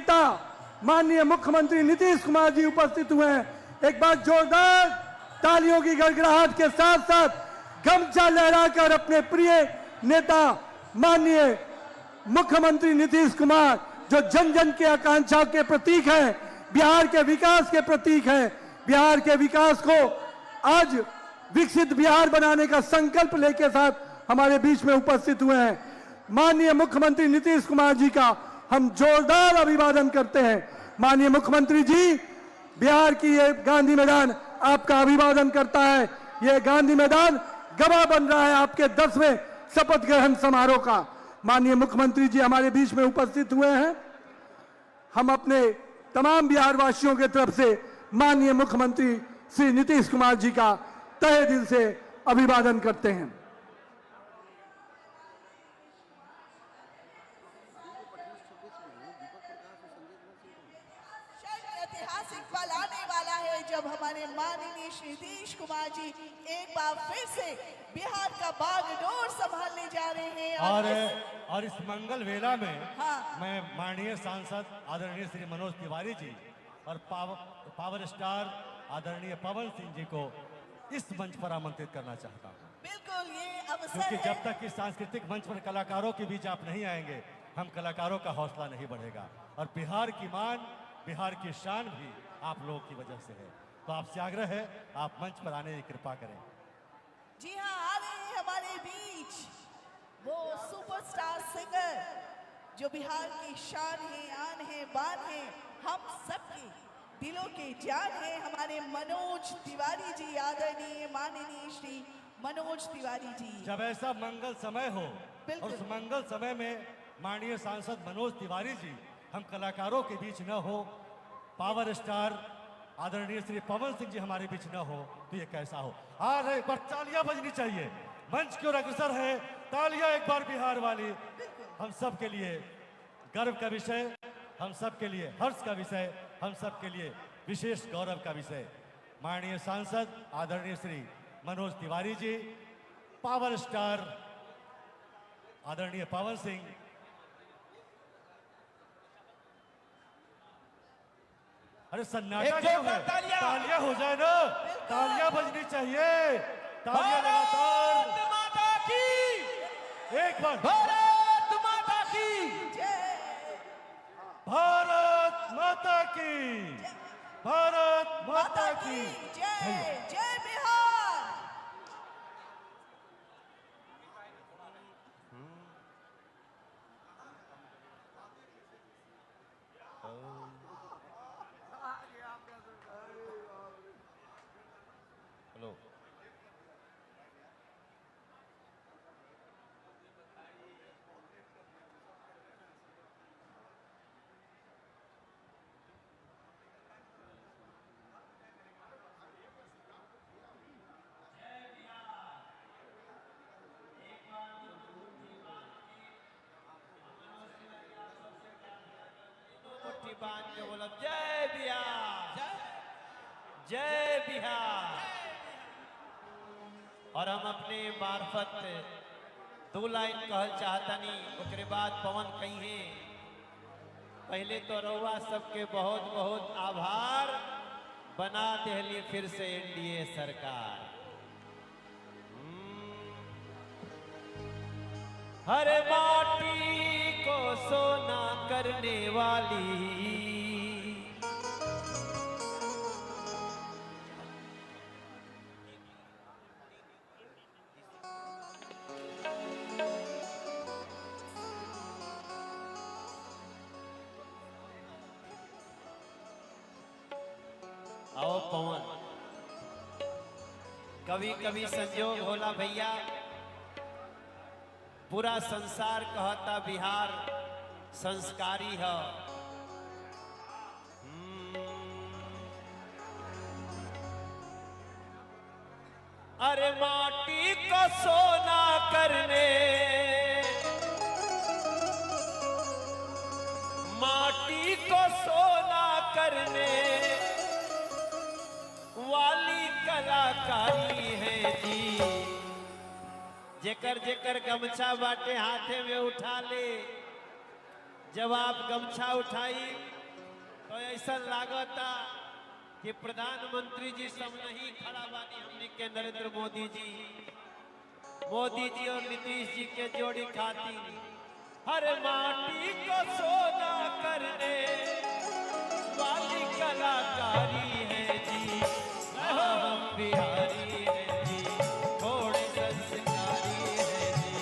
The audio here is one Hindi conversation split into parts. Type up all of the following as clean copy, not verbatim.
नेता माननीय मुख्यमंत्री नीतीश कुमार जी उपस्थित हुए हैं। एक बार जोरदार तालियों की गड़गड़ाहट के साथ साथ गमछा लहराकर अपने प्रिय नेता माननीय मुख्यमंत्री नीतीश कुमार, जो जन जन के आकांक्षा के प्रतीक हैं, बिहार के विकास के प्रतीक हैं, बिहार के विकास को आज विकसित बिहार बनाने का संकल्प लेके साथ हमारे बीच में उपस्थित हुए हैं। माननीय मुख्यमंत्री नीतीश कुमार जी का हम जोरदार अभिवादन करते हैं। माननीय मुख्यमंत्री जी, बिहार की ये गांधी मैदान आपका अभिवादन करता है। ये गांधी मैदान गवाह बन रहा है आपके 10वें शपथ ग्रहण समारोह का। माननीय मुख्यमंत्री जी हमारे बीच में उपस्थित हुए हैं। हम अपने तमाम बिहार वासियों के तरफ से माननीय मुख्यमंत्री श्री नीतीश कुमार जी का तहे दिल से अभिवादन करते हैं। ऐतिहासिक पल आने वाला है जब हमारे माननीय नीतीश कुमार जी एक बार फिर से बिहार का बागडोर संभालने जा रहे हैं। और इस मंगल वेला में हाँ। मैं माननीय सांसद आदरणीय श्री मनोज तिवारी जी और पावर स्टार आदरणीय पवन सिंह जी को इस मंच पर आमंत्रित करना चाहता हूँ। बिल्कुल, ये अवसर क्योंकि है। जब तक इस सांस्कृतिक मंच पर कलाकारों के बीच आप नहीं आएंगे, हम कलाकारों का हौसला नहीं बढ़ेगा। और बिहार की मान, बिहार की शान भी आप लोगों की वजह से है। तो आपसे आग्रह है, आप मंच पर आने की कृपा करें। जी हाँ, आ रहे हैं हमारे बीच वो सुपरस्टार सिंगर जो बिहार की शान है, आन है, बान है, हम सबके दिलों के जान है, हमारे मनोज तिवारी जी, आदरणीय माननीय श्री मनोज तिवारी जी। जब ऐसा मंगल समय हो और उस मंगल समय में माननीय सांसद मनोज तिवारी जी हम कलाकारों के बीच न हो, पावर स्टार आदरणीय श्री पवन सिंह जी हमारे बीच न हो, तो ये कैसा हो। आज एक बार तालियां बजनी चाहिए, मंच की ओर अग्रसर है, तालियां एक बार बिहार वाली। हम सब के लिए गर्व का विषय, हम सब के लिए हर्ष का विषय, हम सब के लिए विशेष गौरव का विषय। माननीय सांसद आदरणीय श्री मनोज तिवारी जी, पावर स्टार आदरणीय पवन सिंह, अरे सन्नाटा क्यों है? तालियां हो जाए ना, तालियां बजनी चाहिए, तालियां लगातार। भारत माता की, एक बार भारत माता की जय, भारत माता की, भारत माता की जय, जय बिहार। हेलो, मुट्ठी बांध के बोलो जय बिहार, जय बिहार। और हम अपने मार्फत 2 लाइन कहल चाहतनी, उसके बाद पवन कही है। पहले तो रउआ सबके बहुत बहुत आभार, बना देली फिर से एनडीए सरकार। हर माटी को सोना करने वाली, आओ पवन। कभी कभी संजोग होला भैया, पूरा संसार कहता बिहार संस्कारी है। अरे माटी को सोना करने, माटी को सोना करने वाली कलाकारी है जी। जेकर जेकर गमछा बाटे हाथे में उठा ले। जब आप गमछा उठाई तो ऐसा लागता कि प्रधानमंत्री जी सब नहीं खड़ा बानी हमने के नरेंद्र मोदी जी और नीतीश जी के जोड़ी खाती हर माटी को सोना करने वाली कलाकारी है जी। हम बिहारी है जी, थोड़े संस्कारी है जी।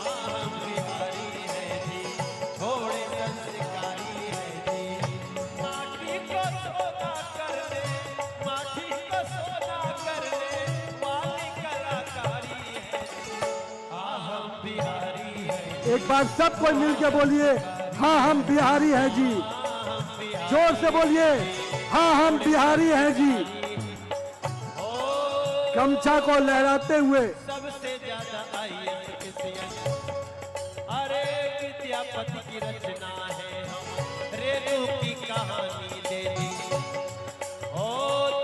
हम बिहारी है जी, थोड़े संस्कारी है जी। माटी को सोना करने वाली कलाकारी है जी। हम बिहारी है। एक बार सब कोई मिलके बोलिए, हाँ हम बिहारी हैं जी। जोर से बोलिए, हाँ हम बिहारी हैं जी। गमछा को लहराते हुए सबसे ज्यादा अरे विद्यापति की रचना है हम रेणु की कहानी दे दी।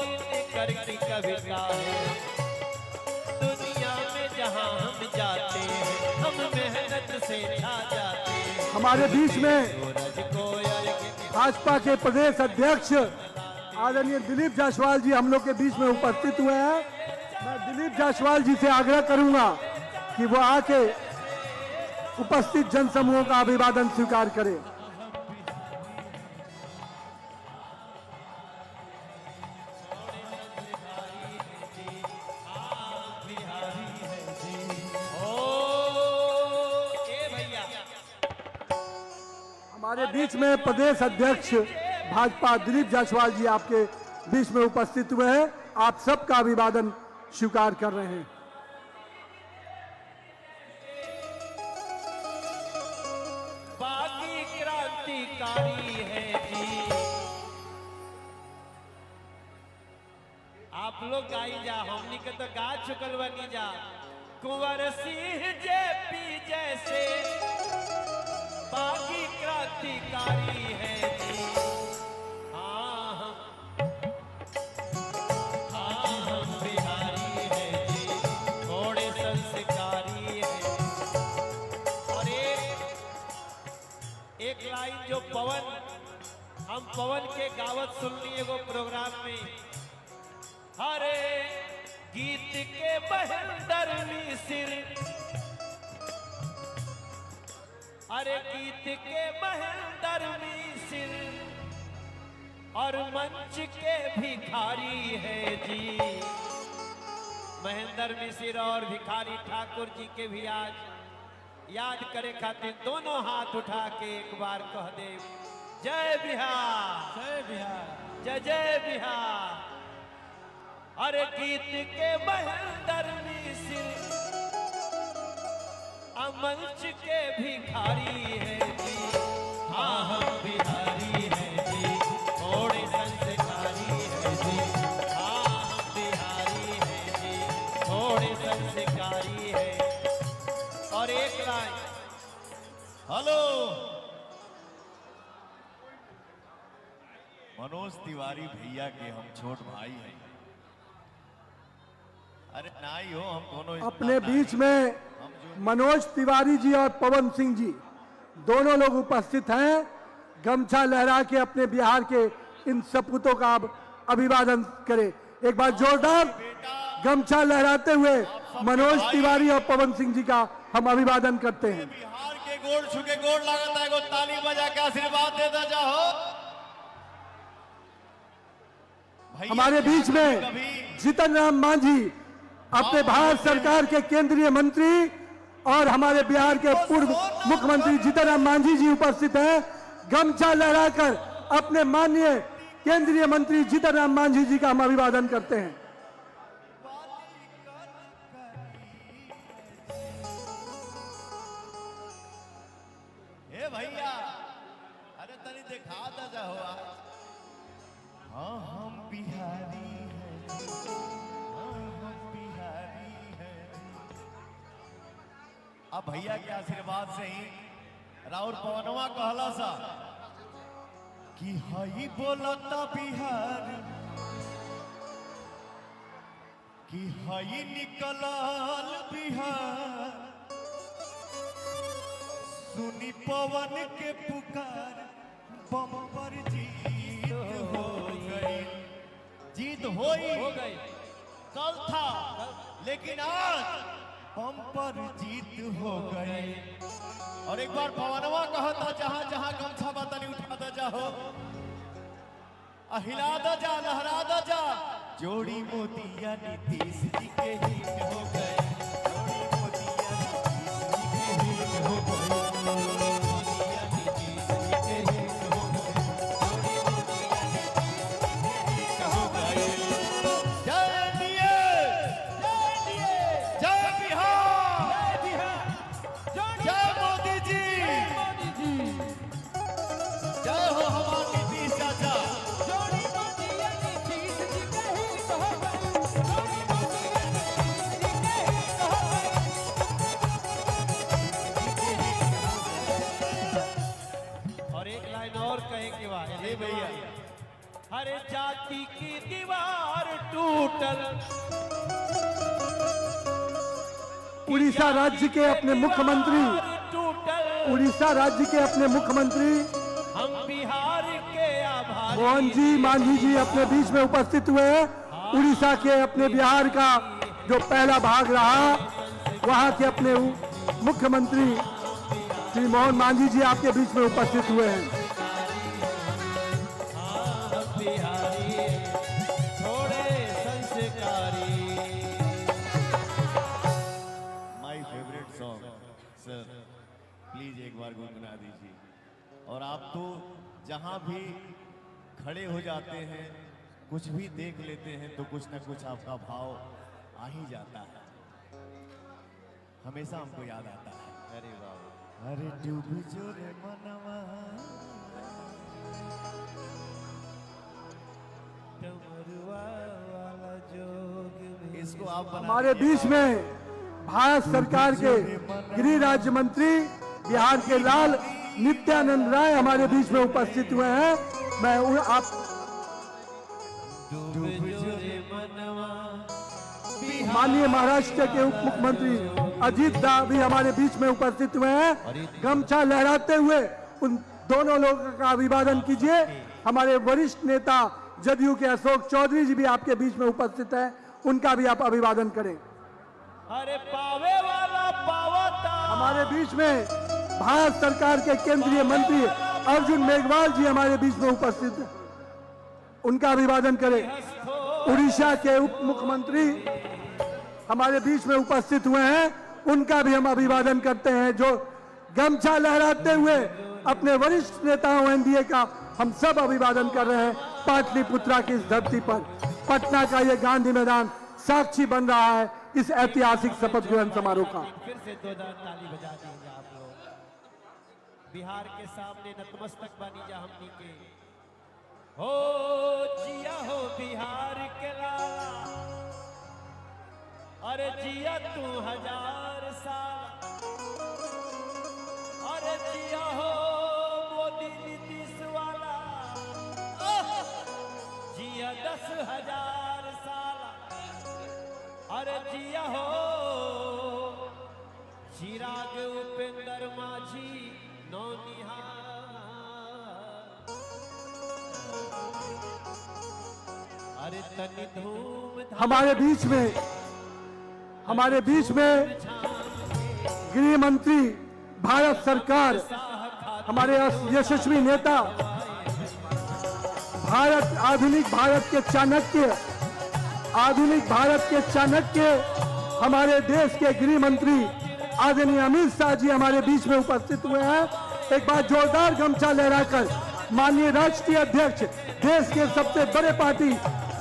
दिनकर की कविता है दुनिया में जहां हम जाते हैं हम मेहनत से छा जाते हैं। हमारे बीच में सूरज कोयल भाजपा के प्रदेश अध्यक्ष आदरणीय दिलीप जायसवाल जी हम लोग के बीच में उपस्थित हुए हैं। मैं दिलीप जायसवाल जी से आग्रह करूंगा कि वो आके उपस्थित जनसमूहों का अभिवादन स्वीकार करें। हमारे बीच में प्रदेश अध्यक्ष भाजपा दिलीप जायसवाल जी आपके बीच में उपस्थित हुए हैं। आप सबका अभिवादन स्वीकार कर रहे हैं। बागी क्रांतिकारी है जी। आप लोग गाई जा, हमनी के तो गा चुकल बनी जा। कुंवर सिंह जेपी जैसे बागी क्रांतिकारी है जी। हम बिहारी है जी, थोड़े संस्कारी है। और एक लाइन जो हम पवन के गावत सुननी एगो प्रोग्राम में। हरे गीत के बहंदरनी सिर, अरे गीत के बहंदरनी सिर और मंच के भिखारी है जी। महेंद्र मिश्र और भिखारी ठाकुर जी के भी आज याद करे खातिर दोनों हाथ उठा के एक बार कह दे, जय बिहार, जय बिहार, जय जय बिहार। अरे गीत के महेंद्र मिश्र मंच के भिखारी है जी। हाँ हम बिहारी है जी, थोड़े संस्कारी है जी। हाँ हम बिहारी है जी, थोड़े संस्कारी है। और एक लाइन, हेलो मनोज तिवारी भैया के हम छोट भाई हैं। अरे नहीं हो, हम दोनों अपने बीच में मनोज तिवारी जी और पवन सिंह जी दोनों लोग उपस्थित हैं। गमछा लहरा के अपने बिहार के इन सपूतों का अभिवादन करें। एक बार जोरदार गमछा लहराते हुए मनोज तिवारी और पवन सिंह जी का हम अभिवादन करते हैं। बिहार के गोड़ छुके गोड़ लागत है, ताली बजा के आशीर्वाद देता जाओ। हमारे बीच में जीतन राम मांझी अपने भारत सरकार के केंद्रीय मंत्री और हमारे बिहार के पूर्व मुख्यमंत्री जीतन राम मांझी जी उपस्थित हैं। गमछा लहराकर अपने माननीय केंद्रीय मंत्री जीतन राम मांझी जी का हम अभिवादन करते हैं। ए भैया, अरे तनी दिखा दा जाओ। हाँ हम बिहारी हैं, हाँ हम बिहारी हैं। अब भैया के आशीर्वाद से ही राउर पवनवा कहला सा कि हई बोलता बिहार, कि हई निकलल बिहार। सुनी पवन के पुकार बम्पर जी होई हो गई। कल था लेकिन आज हम पर जीत हो गई। और एक बार पवनवा कहा था जहां जहां गमछा बतनी उठा द जाओ, हिला द जा, लहरा द जा। जोड़ी मोतिया नीतीश जी के हिट हो गए। जोड़ी मोतिया नीतीश जी के हिट हो गए। मोतिया नीतीश जी के हिट हो गए। जोड़ी मोतिया नीतीश जी के हिट हो गए। जय एनडीए, जय बिहार, जय मोदी जी, जय हो हमारे नीतीश चाचा। और एक लाइन और कहे कि वाह जी भैया, हर जाति की दीवार टूटल। उड़ीसा राज्य के अपने मुख्यमंत्री टूटल उड़ीसा राज्य के अपने मुख्यमंत्री हम बिहार के आभारी। मोहन जी मांझी जी अपने बीच में उपस्थित हुए हैं। उड़ीसा के अपने बिहार का जो पहला भाग रहा, वहां के अपने मुख्यमंत्री श्री मोहन मांझी जी आपके बीच में उपस्थित हुए हैं। हम बिहारी थोड़े संस्कारी। My favourite song sir, please एक बार गुनगुना दीजिए। और आप तो जहां भी खड़े हो जाते हैं, कुछ भी देख लेते हैं तो कुछ ना कुछ आपका भाव आ ही जाता है, हमेशा हमको याद आता है। अरे वाह, अरे डूब जो रे मनवा, डमरुआ वाला जोग में। इसको आप बना हमारे दीजिए। बीच में भारत सरकार के गृह राज्य मंत्री बिहार के लाल नित्यानंद राय हमारे बीच में उपस्थित हुए हैं। मैं आप डूब जो रे मनवा। माननीय महाराष्ट्र के उप मुख्यमंत्री अजीत दा भी हमारे बीच में उपस्थित हुए हैं। गमछा लहराते हुए उन दोनों लोगों का अभिवादन कीजिए। हमारे वरिष्ठ नेता जदयू के अशोक चौधरी जी भी आपके बीच में उपस्थित हैं, उनका भी आप अभिवादन करें। अरे पावे वाला पावता। हमारे बीच में भारत सरकार के केंद्रीय मंत्री अर्जुन मेघवाल जी हमारे बीच में उपस्थित हैं, उनका अभिवादन करें। उड़ीसा के उप मुख्यमंत्री हमारे बीच में उपस्थित हुए हैं, उनका भी हम अभिवादन करते हैं, जो गमछा लहराते हुए अपने वरिष्ठ नेताओं एनडीए का हम सब अभिवादन कर रहे हैं। पाटलिपुत्रा की इस धरती पर पटना का ये गांधी मैदान साक्षी बन रहा है इस ऐतिहासिक शपथ ग्रहण समारोह का। फिर से दो ताली बजा दीजिए आप लोग। बिहार के सामने नतमस्तक बनी जा हमनी के। हो जिया हो बिहार के लाला, अरे जिया तू 1000 साल। अरे जिया हो मोदी नीतीश वाला, जिया 10,000 साल। अरे जिया हो चिराग उपेंद्र माझी नौनिहाल। अरे तनी धूम हमारे बीच में गृह मंत्री भारत सरकार, हमारे यशस्वी नेता, आधुनिक भारत के चाणक्य हमारे देश के गृह मंत्री आदरणीय अमित शाह जी हमारे बीच में उपस्थित हुए हैं। एक बार जोरदार गमछा लहराकर माननीय राष्ट्रीय अध्यक्ष, देश के सबसे बड़े पार्टी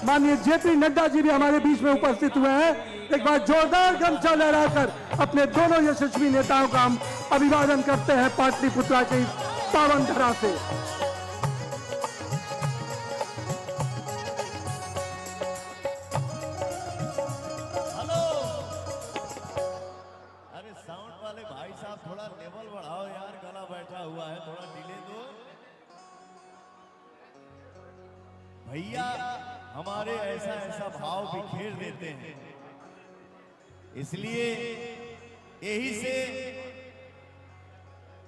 माननीय जेपी नड्डा जी भी हमारे बीच में उपस्थित हुए हैं। एक बार जोरदार गमछा लहराकर अपने दोनों यशस्वी नेताओं का हम अभिवादन करते हैं पाटलिपुत्रा के इस पावन धरा से। हेलो, अरे साउंड वाले भाई साहब थोड़ा लेवल बढ़ाओ यार, गला बैठा हुआ है, थोड़ा डिले दो भैया। हमारे ऐसा भाव बिखेर देते हैं, इसलिए यही से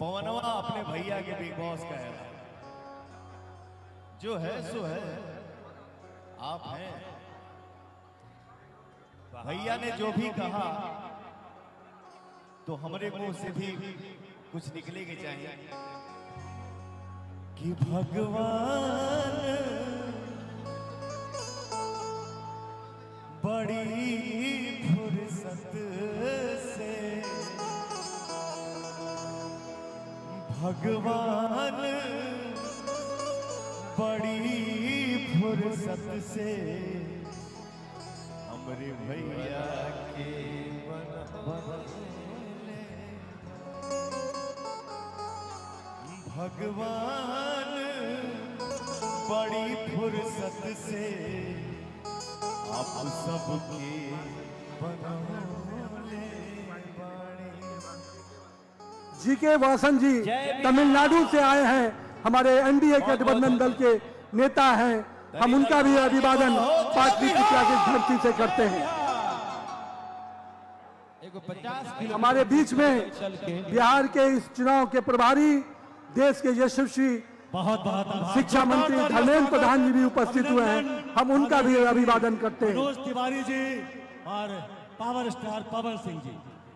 पवनवा अपने भैया के बिग बॉस कह रहा है, जो है सो है, आप हैं भैया ने जो भी कहा तो हमारे मुंह से भी कुछ निकले के चाहिए कि भगवान बड़ी फुर्सत से भगवान बड़ी फुर्सत से हमरे भैया के बनवले। भगवान बड़ी फुर्सत से आप सबके बनवले बाड़े। जी के वासन जी तमिलनाडु से आए हैं, हमारे एनडीए गठबंधन दल के नेता हैं। हम उनका भी अभिवादन पार्टी की त्यागी धरती से करते हैं। हमारे बीच में बिहार के इस चुनाव के प्रभारी, देश के यशस्वी बहुत बहुत आभार। शिक्षा मंत्री धर्मेंद्र प्रधान जी भी उपस्थित हुए हैं। हम उनका भी अभिवादन करते हैं। मनोज तिवारी जी और पावर स्टार पवन सिंह जी,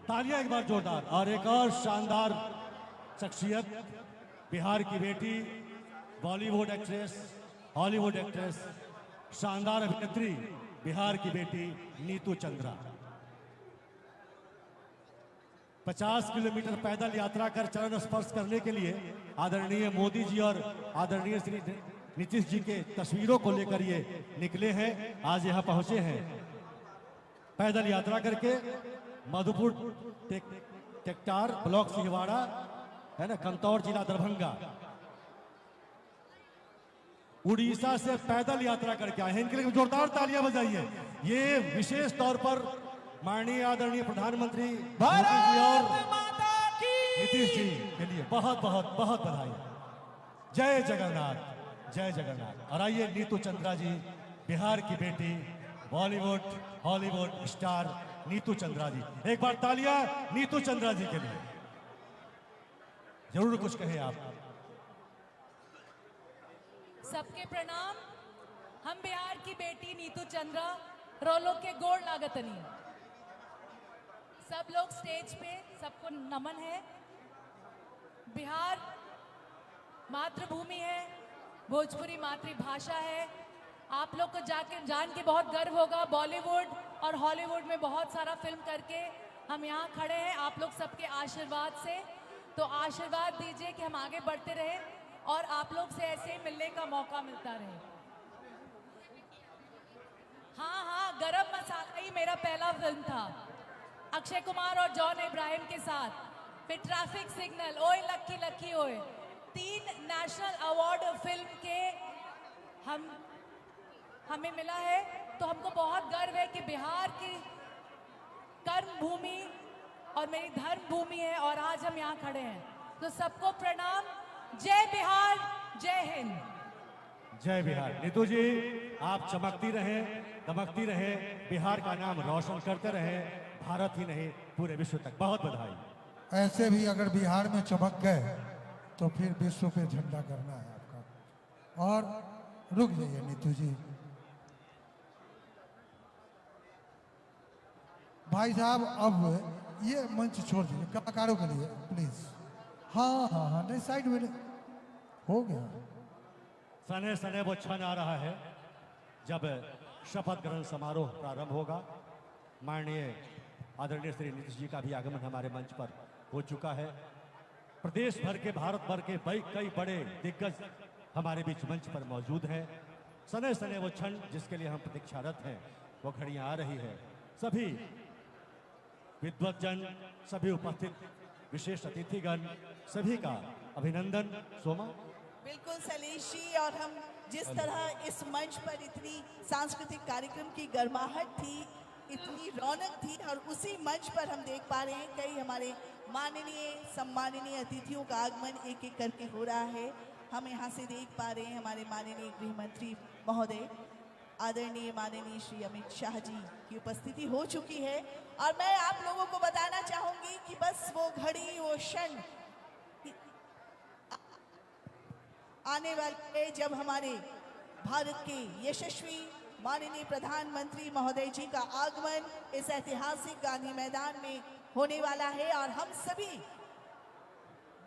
तालियां एक बार जोरदार। और एक और शानदार शख्सियत, बिहार की बेटी, बॉलीवुड एक्ट्रेस, हॉलीवुड एक्ट्रेस, शानदार अभिनेत्री, बिहार की बेटी नीतू चंद्रा। 50 किलोमीटर पैदल यात्रा कर चरण स्पर्श करने के लिए आदरणीय मोदी जी और आदरणीय श्री नीतीश जी के तस्वीरों को लेकर ये निकले हैं। आज यहाँ पहुंचे हैं पैदल यात्रा करके मधुपुर टेक्टार ब्लॉक सिंहवाड़ा है ना, कंतौर जिला दरभंगा, उड़ीसा से पैदल यात्रा करके आए हैं। इनके लिए जोरदार तालियां बजाइए। ये विशेष तौर पर माननीय आदरणीय प्रधानमंत्री मोदी जी और नीतीश जी के लिए बहुत बहुत बहुत बधाई। जय जगन्नाथ, जय जगन्नाथ। और आइए नीतू चंद्रा जी, बिहार की बेटी, बॉलीवुड हॉलीवुड स्टार नीतू चंद्रा जी। एक बार तालियां नीतू चंद्रा जी के लिए। जरूर कुछ कहें आप। सबके प्रणाम। हम बिहार की बेटी नीतू चंद्रा रोलो के गोड़ लागतनी। सब लोग स्टेज पे, सबको नमन है। बिहार मातृभूमि है, भोजपुरी मातृभाषा है। आप लोग को जान के बहुत गर्व होगा। बॉलीवुड और हॉलीवुड में बहुत सारा फिल्म करके हम यहाँ खड़े हैं आप लोग सबके आशीर्वाद से। तो आशीर्वाद दीजिए कि हम आगे बढ़ते रहे और आप लोग से ऐसे ही मिलने का मौका मिलता रहे। हाँ, गरम मसाला ही मेरा पहला फिल्म था, अक्षय कुमार और जॉन इब्राहिम के साथ। फिर ट्रैफिक सिग्नल, ओए लक्की लक्की ओए, 3 नेशनल अवार्ड फिल्म के हमें मिला है। तो हमको बहुत गर्व है कि बिहार की कर्म भूमि और मेरी धर्म भूमि है और आज हम यहाँ खड़े हैं। तो सबको प्रणाम। जय बिहार, जय हिंद। जय बिहार। नीतू जी, आप चमकती रहे, दमकती रहे, बिहार का नाम रोशन करते रहे, भारत ही नहीं पूरे विश्व तक। बहुत बधाई। ऐसे भी अगर बिहार में चमक गए तो फिर विश्व पे झंडा करना है आपका। और रुक जाइए नीतू जी, भाई साहब, अब ये मंच छोड़ दीजिए कलाकारों के लिए प्लीज। हाँ, नहीं साइड में हो गया। सने सने वो क्षण आ रहा है जब शपथ ग्रहण समारोह प्रारंभ होगा। माननीय आदरणीय श्री नीतीश जी का भी आगमन हमारे मंच पर हो चुका है। प्रदेश भर के, भारत भर के कई बड़े दिग्गज हमारे बीच मंच पर मौजूद हैं। सने सने वो क्षण जिसके लिए हम प्रतीक्षारत हैं, वो घड़ियां आ रही है। सभी विद्वतजन, सभी उपस्थित विशेष अतिथिगण, सभी का अभिनंदन। सोमा। बिल्कुल सलेश जी, और हम जिस तरह इस मंच पर इतनी सांस्कृतिक कार्यक्रम की गर्माहट थी, इतनी रौनक थी, और उसी मंच पर हम देख पा रहे हैं कई हमारे माननीय सम्माननीय अतिथियों का आगमन एक एक करके हो रहा है। हम यहाँ से देख पा रहे हैं हमारे माननीय गृह मंत्री महोदय आदरणीय माननीय श्री अमित शाह जी की उपस्थिति हो चुकी है। और मैं आप लोगों को बताना चाहूंगी कि बस वो घड़ी, वो क्षण आने वाले जब हमारे भारत के यशस्वी माननीय प्रधानमंत्री महोदय जी का आगमन इस ऐतिहासिक गांधी मैदान में होने वाला है और हम सभी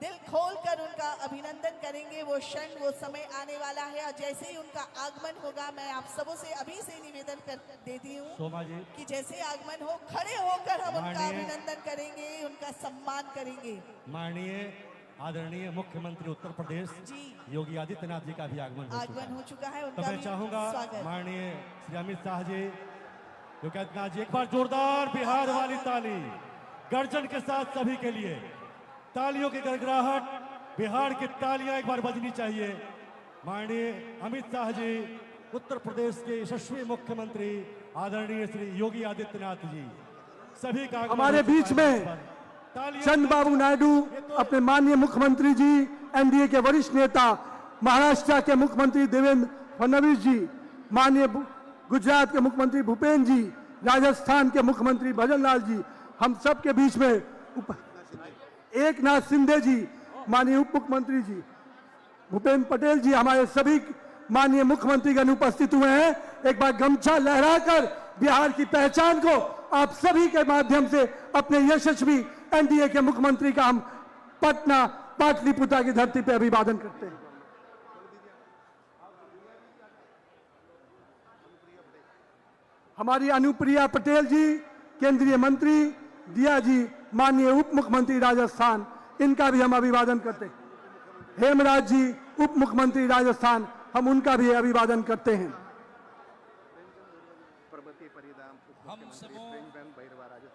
दिल खोलकर उनका अभिनंदन करेंगे। वो क्षण, वो समय आने वाला है और जैसे ही उनका आगमन होगा, मैं आप सबों से अभी से निवेदन कर देती हूँ सोमा जी, कि जैसे आगमन हो, खड़े होकर हम उनका माननीय- अभिनंदन करेंगे, उनका सम्मान करेंगे। माननीय आदरणीय मुख्यमंत्री उत्तर प्रदेश जी। योगी आदित्यनाथ जी का भी आगमन हो चुका है, तो उनका मैं भी चाहूंगा स्वागत। माननीय श्री अमित शाह जी, योगी आदित्यनाथ जी, एक बार जोरदार बिहार वाली ताली गर्जन के साथ सभी के लिए। तालियों की गड़गड़ाहट, बिहार की तालियां एक बार बजनी चाहिए। माननीय अमित शाह जी, उत्तर प्रदेश के यशस्वी मुख्यमंत्री आदरणीय श्री योगी आदित्यनाथ जी, सभी का आगमन हमारे हो चुका बीच है में इस पर। तालियां- चंद्रबाबू नायडू, अपने माननीय मुख्यमंत्री जी, एनडीए के वरिष्ठ नेता, महाराष्ट्र के मुख्यमंत्री देवेंद्र फडणवीस जी, माननीय गुजरात के मुख्यमंत्री भूपेन्द्र जी, राजस्थान के मुख्यमंत्री भजन लाल जी, हम सब के बीच में एक नाथ शिंदे जी, माननीय उप मुख्यमंत्री जी भूपेंद्र पटेल जी, हमारे सभी माननीय मुख्यमंत्रीगण उपस्थित हुए हैं। एक बार गमछा लहराकर बिहार की पहचान को आप सभी के माध्यम से अपने यशस्वी एनडीए के मुख्यमंत्री का हम पटना पाटलिपुत्र की धरती पर अभिवादन करते हैं। हमारी अनुप्रिया पटेल जी, केंद्रीय मंत्री, दिया जी, माननीय उप मुख्यमंत्री राजस्थान, इनका भी हम अभिवादन करते हैं। हेमराज जी, उप मुख्यमंत्री राजस्थान, हम उनका भी अभिवादन करते हैं। हम सबों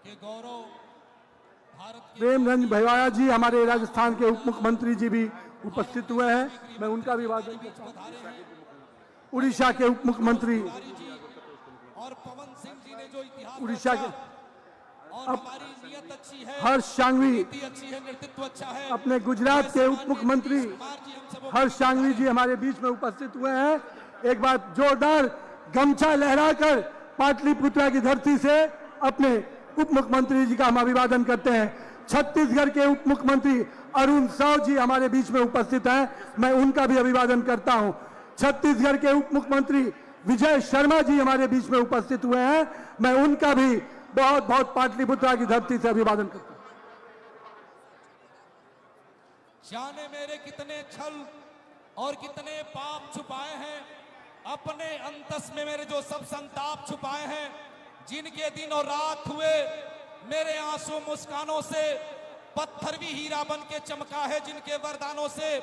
के गौरव भारत के प्रेमचंद भैवाया जी, हमारे राजस्थान के उप मुख्यमंत्री जी भी उपस्थित हुए हैं, मैं उनका अभिवादन करता हूं। उड़ीसा के उप मुख्यमंत्री, और पवन सिंह जी ने जो इतिहास उड़ीसा के और हमारी नीयत अच्छी है, हर्ष सांघवी, नीति अच्छी है, नेतृत्व अच्छा है। अपने गुजरात के उप मुख्यमंत्री कुमार जी हम सबों हर्ष सांघवी जी हमारे बीच में उपस्थित हुए हैं। एक बार जोरदार गमछा लहराकर पाटलिपुत्र की धरती से अपने उप मुख्यमंत्री जी का हम अभिवादन करते हैं। छत्तीसगढ़ के उप मुख्यमंत्री अरुण साव जी हमारे बीच में उपस्थित हैं, मैं उनका भी अभिवादन करता हूं। छत्तीसगढ़ के उप मुख्यमंत्री विजय शर्मा जी हमारे बीच में उपस्थित हुए हैं, मैं उनका भी बहुत बहुत पाटलिपुत्र की धरती से अभिवादन करता हूं। जाने मेरे कितने छल और कितने पाप छुपाए हैं, अपने अंतस में मेरे जो सब संताप छुपाए हैं, जिनके दिन और रात हुए मेरे आंसू मुस्कानों से पत्थर भी हीरा बन के चमका है, जिनके वरदानों से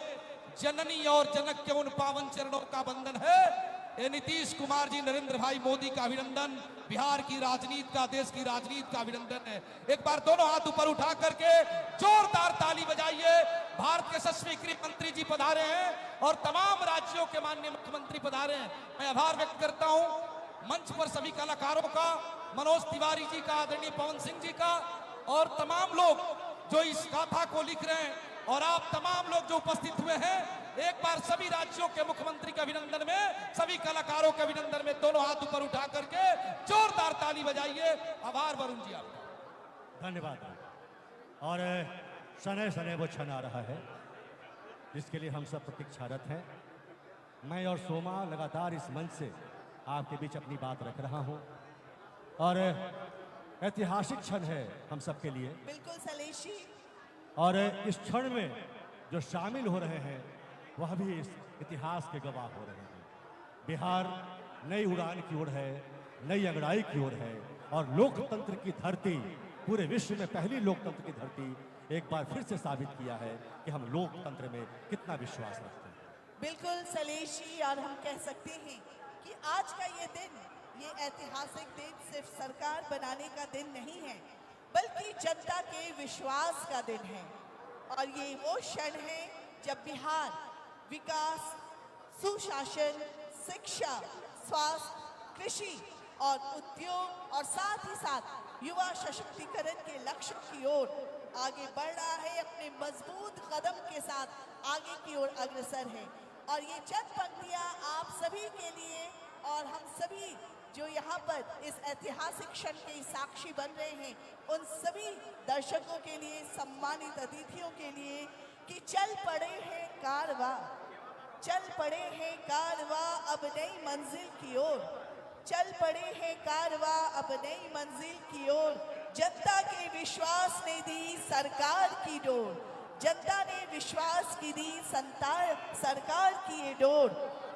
जननी और जनक के उन पावन चरणों का बंधन है। ये नीतीश कुमार जी, नरेंद्र भाई मोदी का अभिनंदन, बिहार की राजनीति का, देश की राजनीति का अभिनंदन है। एक बार दोनों हाथ ऊपर उठा करके जोरदार ताली बजाइए। भारत के यशस्वी गृह मंत्री जी पधारे हैं और तमाम राज्यों के माननीय मुख्यमंत्री पधारे हैं। मैं आभार व्यक्त करता हूं मंच पर सभी कलाकारों का, मनोज तिवारी जी का, आदरणीय पवन सिंह जी का, और तमाम लोग जो इस गाथा को लिख रहे हैं, और आप तमाम लोग जो उपस्थित हुए हैं। एक बार सभी राज्यों के मुख्यमंत्री के अभिनंदन में, सभी कलाकारों के अभिनंदन में दोनों हाथ ऊपर उठा करके जोरदार ताली बजाइए। आभार वरुण जी आपका। धन्यवाद। और शनै शनै वो क्षण आ रहा है जिसके लिए हम सब प्रतीक्षारत हैं। मैं और सोमा लगातार इस मंच से आपके बीच अपनी बात रख रहा हूं और ऐतिहासिक क्षण है हम सब के लिए। बिल्कुल सलेशी। और इस क्षण में जो शामिल हो रहे हैं वह भी इस इतिहास के गवाह हो रहे हैं। बिहार नई उड़ान की ओर है, नई अंगड़ाई की ओर है और लोकतंत्र की धरती, पूरे विश्व में पहली लोकतंत्र की धरती एक बार फिर से साबित किया है कि हम लोकतंत्र में कितना विश्वास रखते हैं। बिल्कुल सलेशी। और हम कह सकते हैं कि आज का ये दिन, ये ऐतिहासिक दिन सिर्फ सरकार बनाने का दिन नहीं है, बल्कि जनता के विश्वास का दिन है। और ये वो क्षण है जब बिहार विकास, सुशासन, शिक्षा, स्वास्थ्य, कृषि और उद्योग और साथ ही साथ युवा सशक्तिकरण के लक्ष्य की ओर आगे बढ़ रहा है, अपने मजबूत कदम के साथ आगे की ओर अग्रसर है। और ये चंद पंक्तियां आप सभी के लिए और हम सभी जो यहाँ पर इस ऐतिहासिक क्षण के साक्षी बन रहे हैं, उन सभी दर्शकों के लिए, सम्मानित अतिथियों के लिए, कि चल पड़े हैं कारवां, चल पड़े हैं कारवां अब नई मंजिल की ओर। चल पड़े हैं कारवा अब नई मंजिल की ओर। जनता के विश्वास ने दी सरकार की डोर, जनता ने विश्वास की दी सरकार की ये डोर।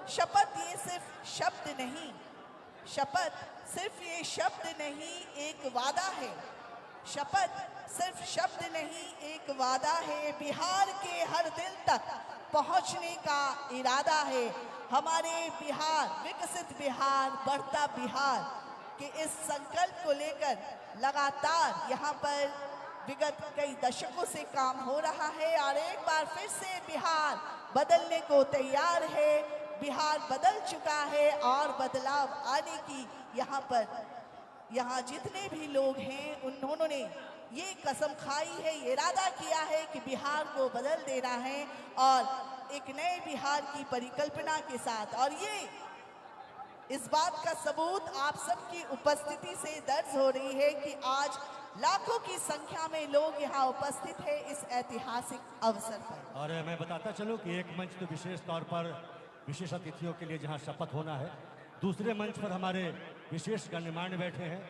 शपथ ये सिर्फ शब्द नहीं, शपथ सिर्फ ये शब्द नहीं एक वादा है। शपथ सिर्फ शब्द नहीं एक वादा है। बिहार के हर दिल तक पहुंचने का इरादा है। हमारे बिहार, विकसित बिहार, बढ़ता बिहार के इस संकल्प को लेकर लगातार यहाँ पर विगत कई दशकों से काम हो रहा है और एक बार फिर से बिहार बदलने को तैयार है। बिहार बदल चुका है और बदलाव आने की यहाँ जितने भी लोग हैं उन्होंने ये कसम खाई है, ये इरादा किया है कि बिहार को बदल देना है और एक नए बिहार की परिकल्पना के साथ। और ये इस बात का सबूत आप सबकी उपस्थिति से दर्ज हो रही है कि आज लाखों की संख्या में लोग यहाँ उपस्थित हैं इस ऐतिहासिक अवसर पर। और मैं बताता चलूं कि एक मंच तो विशेष तौर पर विशेष अतिथियों के लिए जहां शपथ होना है, दूसरे मंच पर हमारे विशेष गण्यमान्य बैठे हैं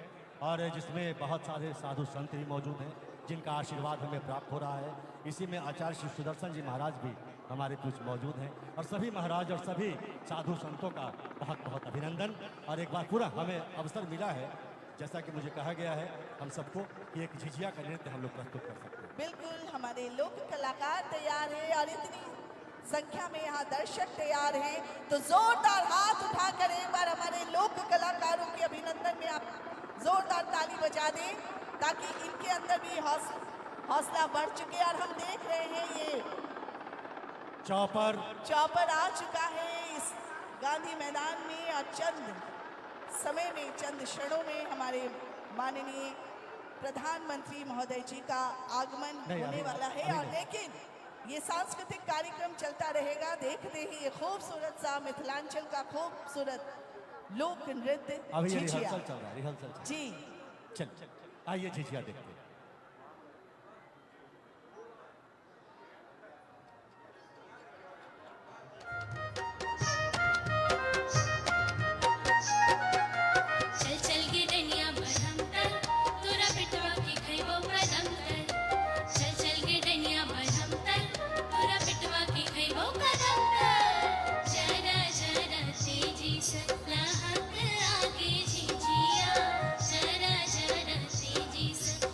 और जिसमें बहुत सारे साधु संत भी मौजूद हैं जिनका आशीर्वाद हमें प्राप्त हो रहा है। इसी में आचार्य श्री सुदर्शन जी महाराज भी हमारे कुछ मौजूद हैं और सभी महाराज और सभी साधु संतों का बहुत बहुत अभिनंदन। और एक बार पूरा हमें अवसर मिला है, जैसा कि मुझे कहा गया है हम सबको, कि एक झिझिया का नृत्य हम लोग प्रस्तुत कर सकते हैं। बिल्कुल, हमारे लोक कलाकार तैयार हैं और इतनी संख्या में यहाँ दर्शक तैयार हैं, तो जोरदार हाथ उठाकर एक बार हमारे लोक कलाकारों के अभिनंदन में आप जोरदार ताली बजा दें ताकि इनके अंदर भी हौसला बढ़ चुके। और हम देख रहे हैं ये चौपर आ चुका है इस गांधी मैदान में और चंद समय में, चंद क्षणों में हमारे माननीय प्रधानमंत्री महोदय जी का आगमन होने वाला है। और लेकिन ये सांस्कृतिक कार्यक्रम चलता रहेगा। देखते ही ये खूबसूरत सा मिथिलांचल का खूबसूरत लोक नृत्य अभी ये झिझिया। रिहर्सल चल रहा है, रिहर्सल चल जी चल आइए झिझिया देखते हैं। चल चल गे डनिया बरहम तर तोरा पिटवा के खैबो कदम तर। चल चल गे डनिया बरहम तर तोरा पिटवा के खैबो कदम तर। जरा जरा तेजी से लहक आगे झिझिया, जरा जरा तेजी से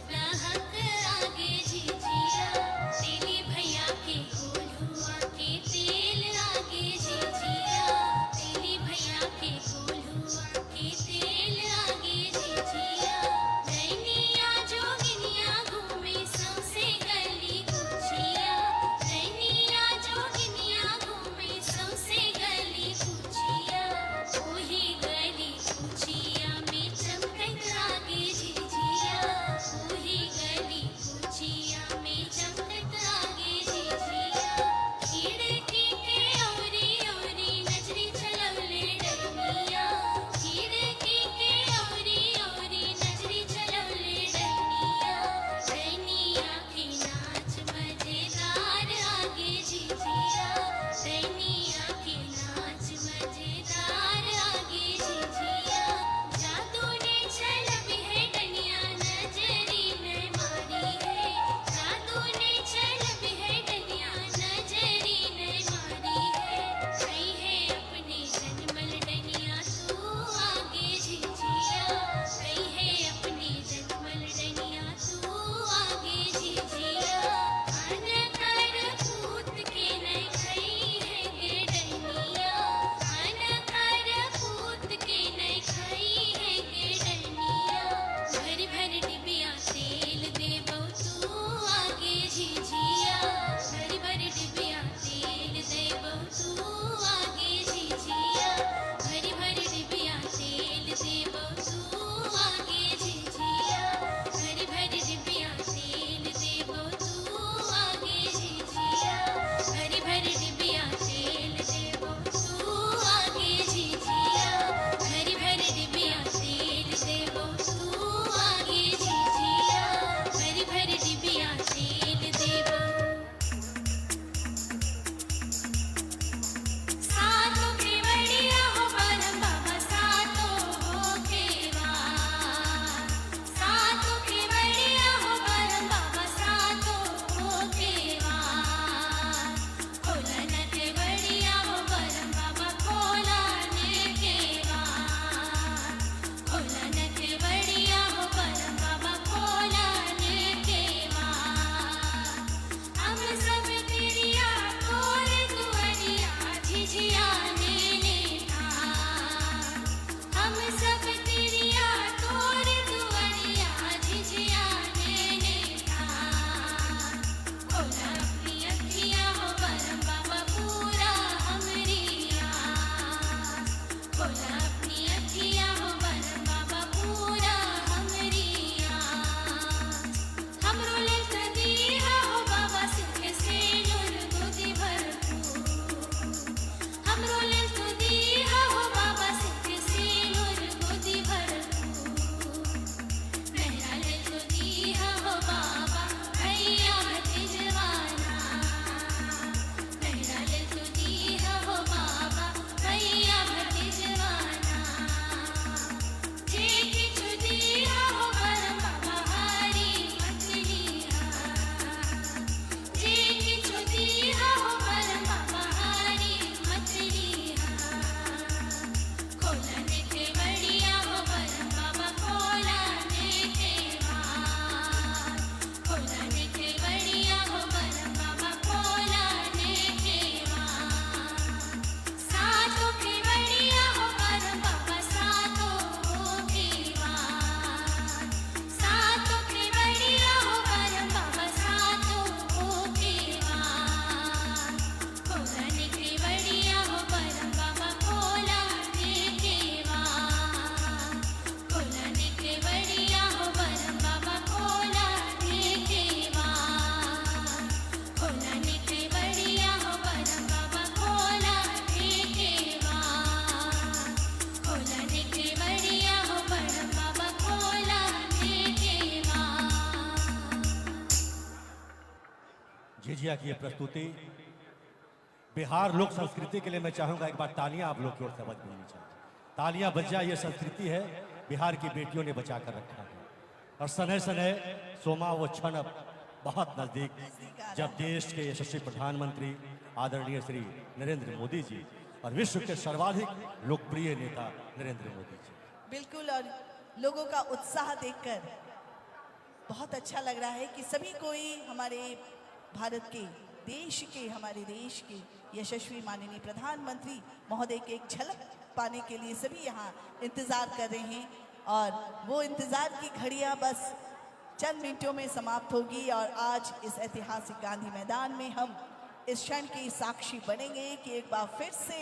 झिझिया की ये प्रस्तुति बिहार लोक संस्कृति के लिए मैं चाहूंगा एक बार तालियां आप लोग की ओर से आवाज मिलनी चाहिए। तालियां बज जाए, ये संस्कृति है बिहार की बेटियों ने बचा कर रखा है। और सने सने सोमा वो क्षण अब बहुत नजदीक, जब देश के यशस्वी प्रधानमंत्री आदरणीय श्री नरेंद्र मोदी जी और विश्व के सर्वाधिक लोकप्रिय नेता नरेंद्र मोदी जी। बिल्कुल, और लोगों का उत्साह देखकर बहुत अच्छा लग रहा है कि सभी कोई हमारे भारत के हमारे देश के यशस्वी माननीय प्रधानमंत्री महोदय के एक झलक पाने के लिए सभी यहाँ इंतजार कर रहे हैं। और वो इंतजार की घड़ियाँ बस चंद मिनटों में समाप्त होगी और आज इस ऐतिहासिक गांधी मैदान में हम इस क्षण के साक्षी बनेंगे कि एक बार फिर से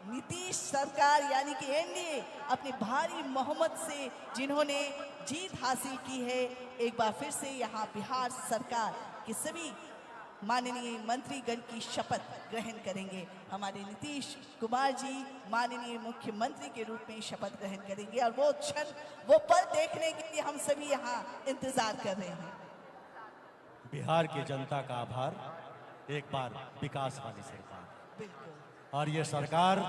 नीतीश सरकार यानी कि एनडीए अपनी भारी बहुमत से जिन्होंने जीत हासिल की है, एक बार फिर से यहाँ बिहार सरकार के सभी माननीय मंत्रीगण की शपथ ग्रहण करेंगे। हमारे नीतीश कुमार जी माननीय मुख्यमंत्री के रूप में शपथ ग्रहण करेंगे और वो क्षण, वो पल देखने के लिए हम सभी यहाँ इंतजार कर रहे हैं। बिहार की जनता का आभार, एक बार विकास वाली सरकार, बिल्कुल, और ये सरकार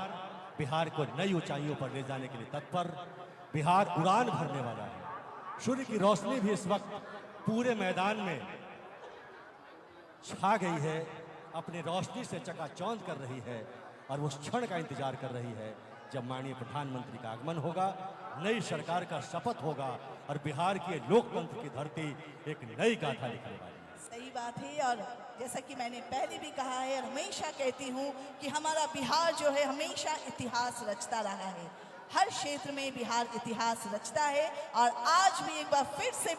बिहार को नई ऊंचाइयों पर ले जाने के लिए तत्पर। बिहार उड़ान भरने वाला है। सूर्य की रोशनी भी इस वक्त पूरे मैदान में छा गई है, अपनी रोशनी से चकाचौंध कर रही है और उस क्षण का इंतजार कर रही है जब माननीय प्रधानमंत्री का आगमन होगा, नई सरकार का शपथ होगा और बिहार के लोकतंत्र की धरती एक नई गाथा लिखने वाली है। सही बात है। और जैसा कि मैंने पहले भी कहा है और हमेशा कहती हूँ कि हमारा बिहार जो है हमेशा इतिहास रचता रहा है। हर क्षेत्र में बिहार इतिहास रचता है और आज भी एक बार फिर से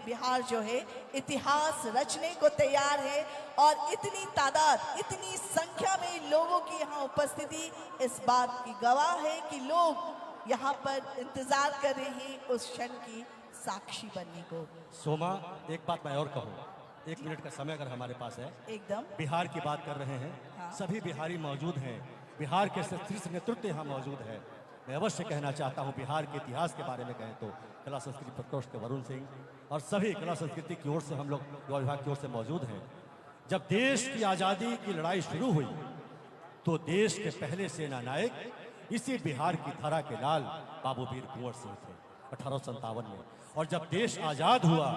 बिहार जो है इतिहास रचने को तैयार है। और इतनी तादाद, इतनी संख्या में लोगों की यहाँ उपस्थिति इस बात की गवाह है कि लोग यहाँ पर इंतजार कर रहे हैं उस क्षण की साक्षी बनने को। सोमा, एक बात मैं और कहूँ, 1 मिनट का समय अगर हमारे पास है। एकदम, बिहार की बात कर रहे हैं, हाँ। सभी बिहारी मौजूद हैं, बिहार के शीर्ष नेतृत्व यहाँ मौजूद है। मैं अवश्य कहना चाहता हूँ, बिहार के इतिहास के बारे में कहें तो कला संस्कृति प्रकोष्ठ के वरुण सिंह और सभी कला संस्कृति की ओर से हम लोग युवा विभाग की ओर से मौजूद हैं। जब देश की आज़ादी की लड़ाई शुरू हुई तो देश के पहले सेना नायक इसी बिहार की धरा के लाल बाबू वीर कुंवर सिंह थे 1857 में। और जब देश आज़ाद हुआ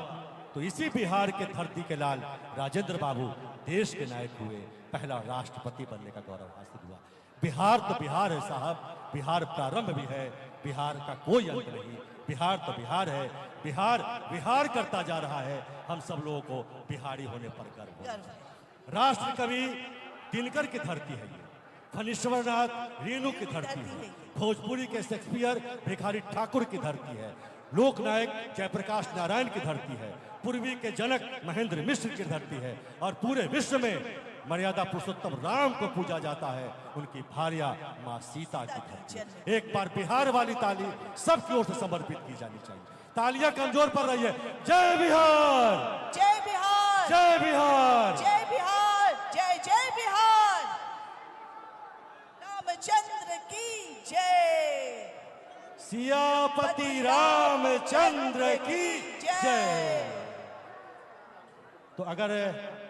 तो इसी बिहार के धरती के लाल राजेंद्र बाबू देश के नायक हुए, पहला राष्ट्रपति बनने का गौरव हासिल हुआ। बिहार तो बिहार है साहब, बिहार प्रारंभ भी है, बिहार का कोई अंत नहीं। बिहार तो बिहार है, बिहार विहार करता जा रहा है। हम सब लोगों को बिहारी होने पर गर्व है। राष्ट्र कवि दिनकर की धरती है ये, फणीश्वर नाथ रेणु की धरती है, भोजपुरी के शेक्सपियर भिखारी ठाकुर की धरती है, लोकनायक जयप्रकाश नारायण की धरती है, पूर्वी के जनक महेंद्र मिश्र की धरती है और पूरे विश्व में मर्यादा पुरुषोत्तम राम को पूजा जाता है, उनकी भार्या माँ सीता की धरती। एक बार बिहार वाली ताली सबकी ओर से समर्पित की जानी चाहिए। तालियां कमजोर पड़ रही है। जय बिहार, जय बिहार, जय बिहार, जय बिहार, जय जय बिहार। रामचंद्र की जय, सियापति रामचंद्र की जय। तो अगर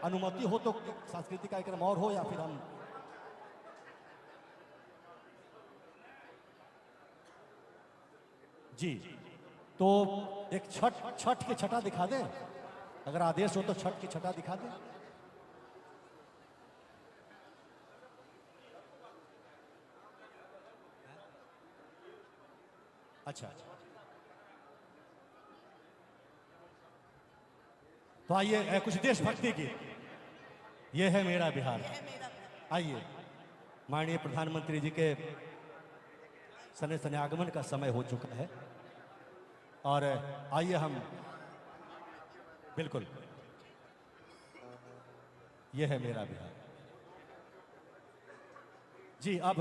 अनुमति हो तो सांस्कृतिक कार्यक्रम और हो या फिर हम जी, तो एक छठ की छटा दिखा दें, अगर आदेश हो तो छठ की छटा दिखा दें। अच्छा, तो आइए कुछ देशभक्ति की। ये है मेरा बिहार। आइए, माननीय प्रधानमंत्री जी के सने सने आगमन का समय हो चुका है और आइए हम बिल्कुल, ये है मेरा बिहार जी। अब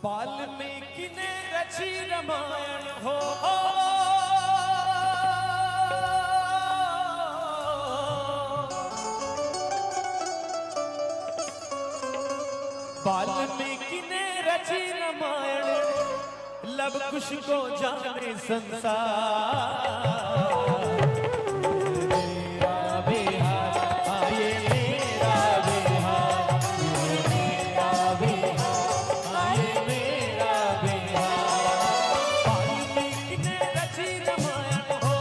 वाल्मीकि ने रची रामायण हो वाल्मीकि ने रची रामायण लब कुश को जाने संसार मेरा बिहार आये मेरा बिहार मेरा बिहार आये मेरा बिहार वाल्मीकि ने रची रामायण हो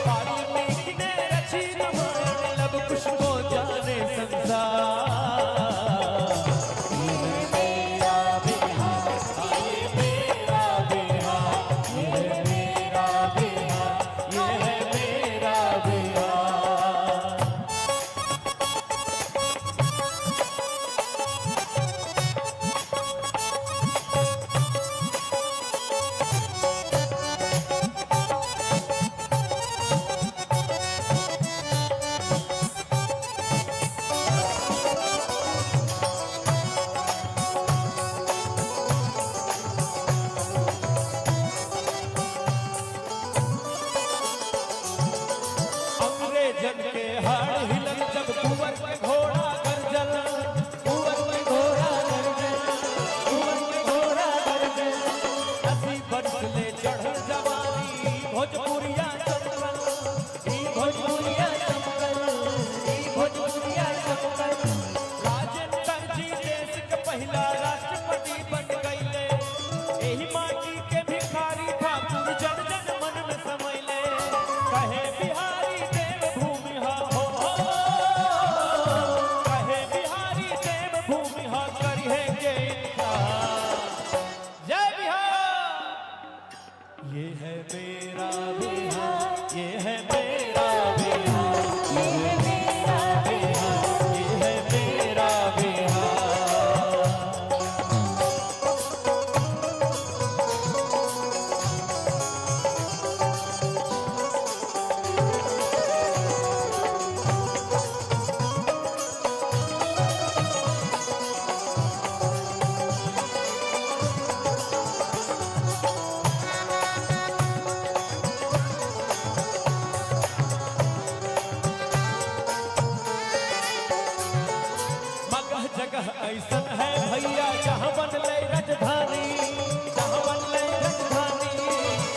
वाल्मीकि ने रची रामायण लब कुश को जाने संसार जग के हाड़ हिलन जब कुंवर के घोड़ा गर्जन कुंवर के घोड़ा गर्जन कुंवर के घोड़ा गर्जन 80 वर्ष ले चढ़ जवानी भोजपुरिया चमकल भोजपुरिया चमकल भोजपुरिया चमकल राजेंद्र जी देश के पहला राष्ट्रपति बन गईले एही माटी के भिखारी ठाकुर जन जन मन में समैले कहे बिहारी ये है मेरा बिहार ये है मेरा बिहार ये है मेरा बिहार ये है मेरा बिहार जगह ऐसन है भैया जहाँ बनले राजधानी जहाँ बनले राजधानी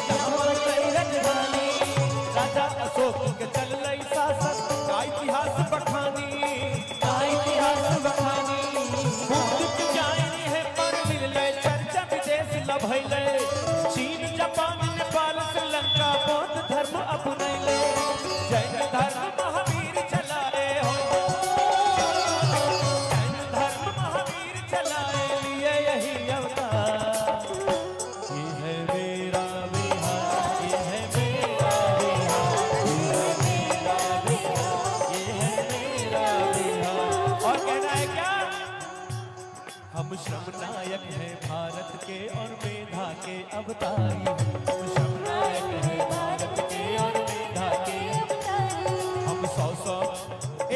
जहाँ बनले राजधानी राजा अशोक के चलले शासन का इतिहास बखानी का इतिहास बखानी बुद्ध जानी है पर मिलले चर्चा विदेश लभैले चीन जापान नेपाल श्रीलंका बौद्ध धर्म अपनैले जैन धर्म महावीर चलाए हो हम श्रम नायक हैं भारत के और मेधा के अवतारी हम श्रम नायक हैं भारत के और मेधा के हम 100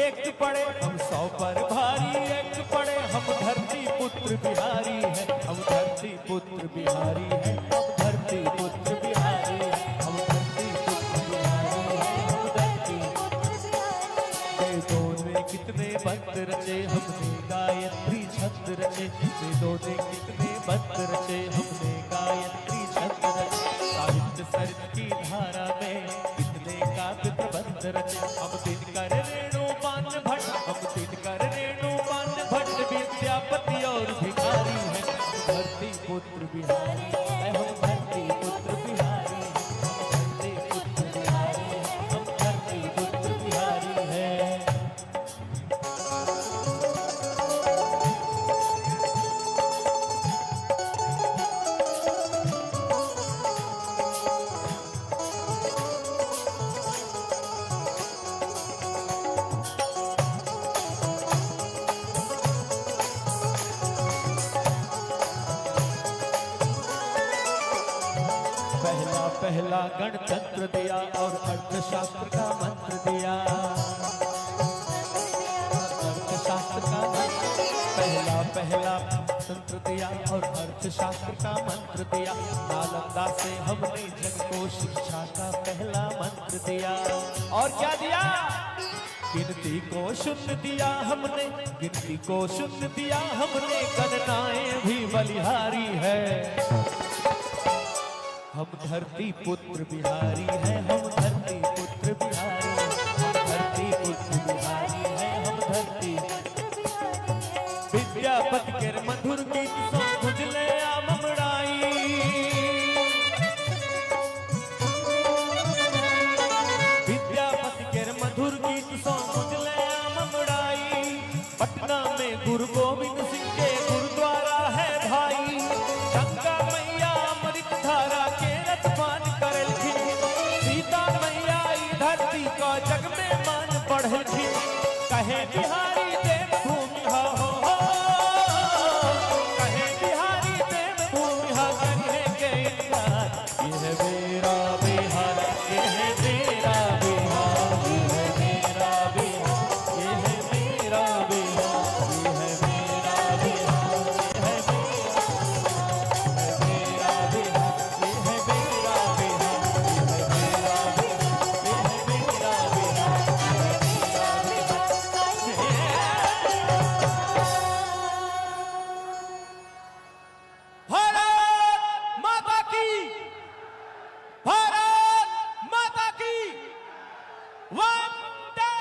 एक पढ़े हम 100 पर भारी एक पढ़े हम धरती पुत्र बिहारी हैं हम धरती पुत्र बिहारी हैं हम धरती पुत्र बिहारी हैं हम धरती पुत्र बिहारी हैं हम धरती वेदों ने कितने मंत्र रचे हमने गायत्री छंद रचे वेदों ने कितने मंत्र रचे हमने गायत्री छंद रचे साहित्य सरित की धारा में कितने काव्य प्रबंध रचे हम दिनकर रेणुमान भट्ट हम दिनकर रेणुमान भट्ट विद्यापति और भिखारी हैं धरती पुत्र बिहारी है हम धरती पुत्र बिहारी हैं हम धरती पुत्र बिहारी हैं हम धरती पुत्र बिहारी हैं पहला गणतंत्र दिया और अर्थशास्त्र का मंत्र दिया अर्थशास्त्र का मंत्र पहला तंत्र दिया और अर्थशास्त्र का मंत्र दिया। नालंदा से हमने जग को शिक्षा का पहला मंत्र दिया। और क्या दिया? गिनती को शून्य दिया हमने, गिनती को शून्य दिया हमने, गणनाएं भी बलिहारी है। हम धरती पुत्र बिहारी है, हम धरती पुत्र बिहारी है, हम धरती पुत्र बिहारी है, हम धरती। विद्यापति के मधुर गीत सो खुजले आममड़ाई, विद्यापति के मधुर गीत सो खुजले आममड़ाई। पटना में गुरु गोविंद सिंह के गुरुद्वारा है भाई। गंगा मैया अमृत धारा के रतपान करलखिन, सीता मैया ई धरती का जग में मान बढ़लखिन। कहे बिहारी देव भूमि हा हो, कहे बिहारी देव भूमि हा, कहे के इनकार। यह मेरा बिहार, यह मेरा बिहार, यह मेरा बिहार, यह मेरा बिहार, यह मेरा बिहार, यह मेरा भारत माता की, भारत माता की वंदे।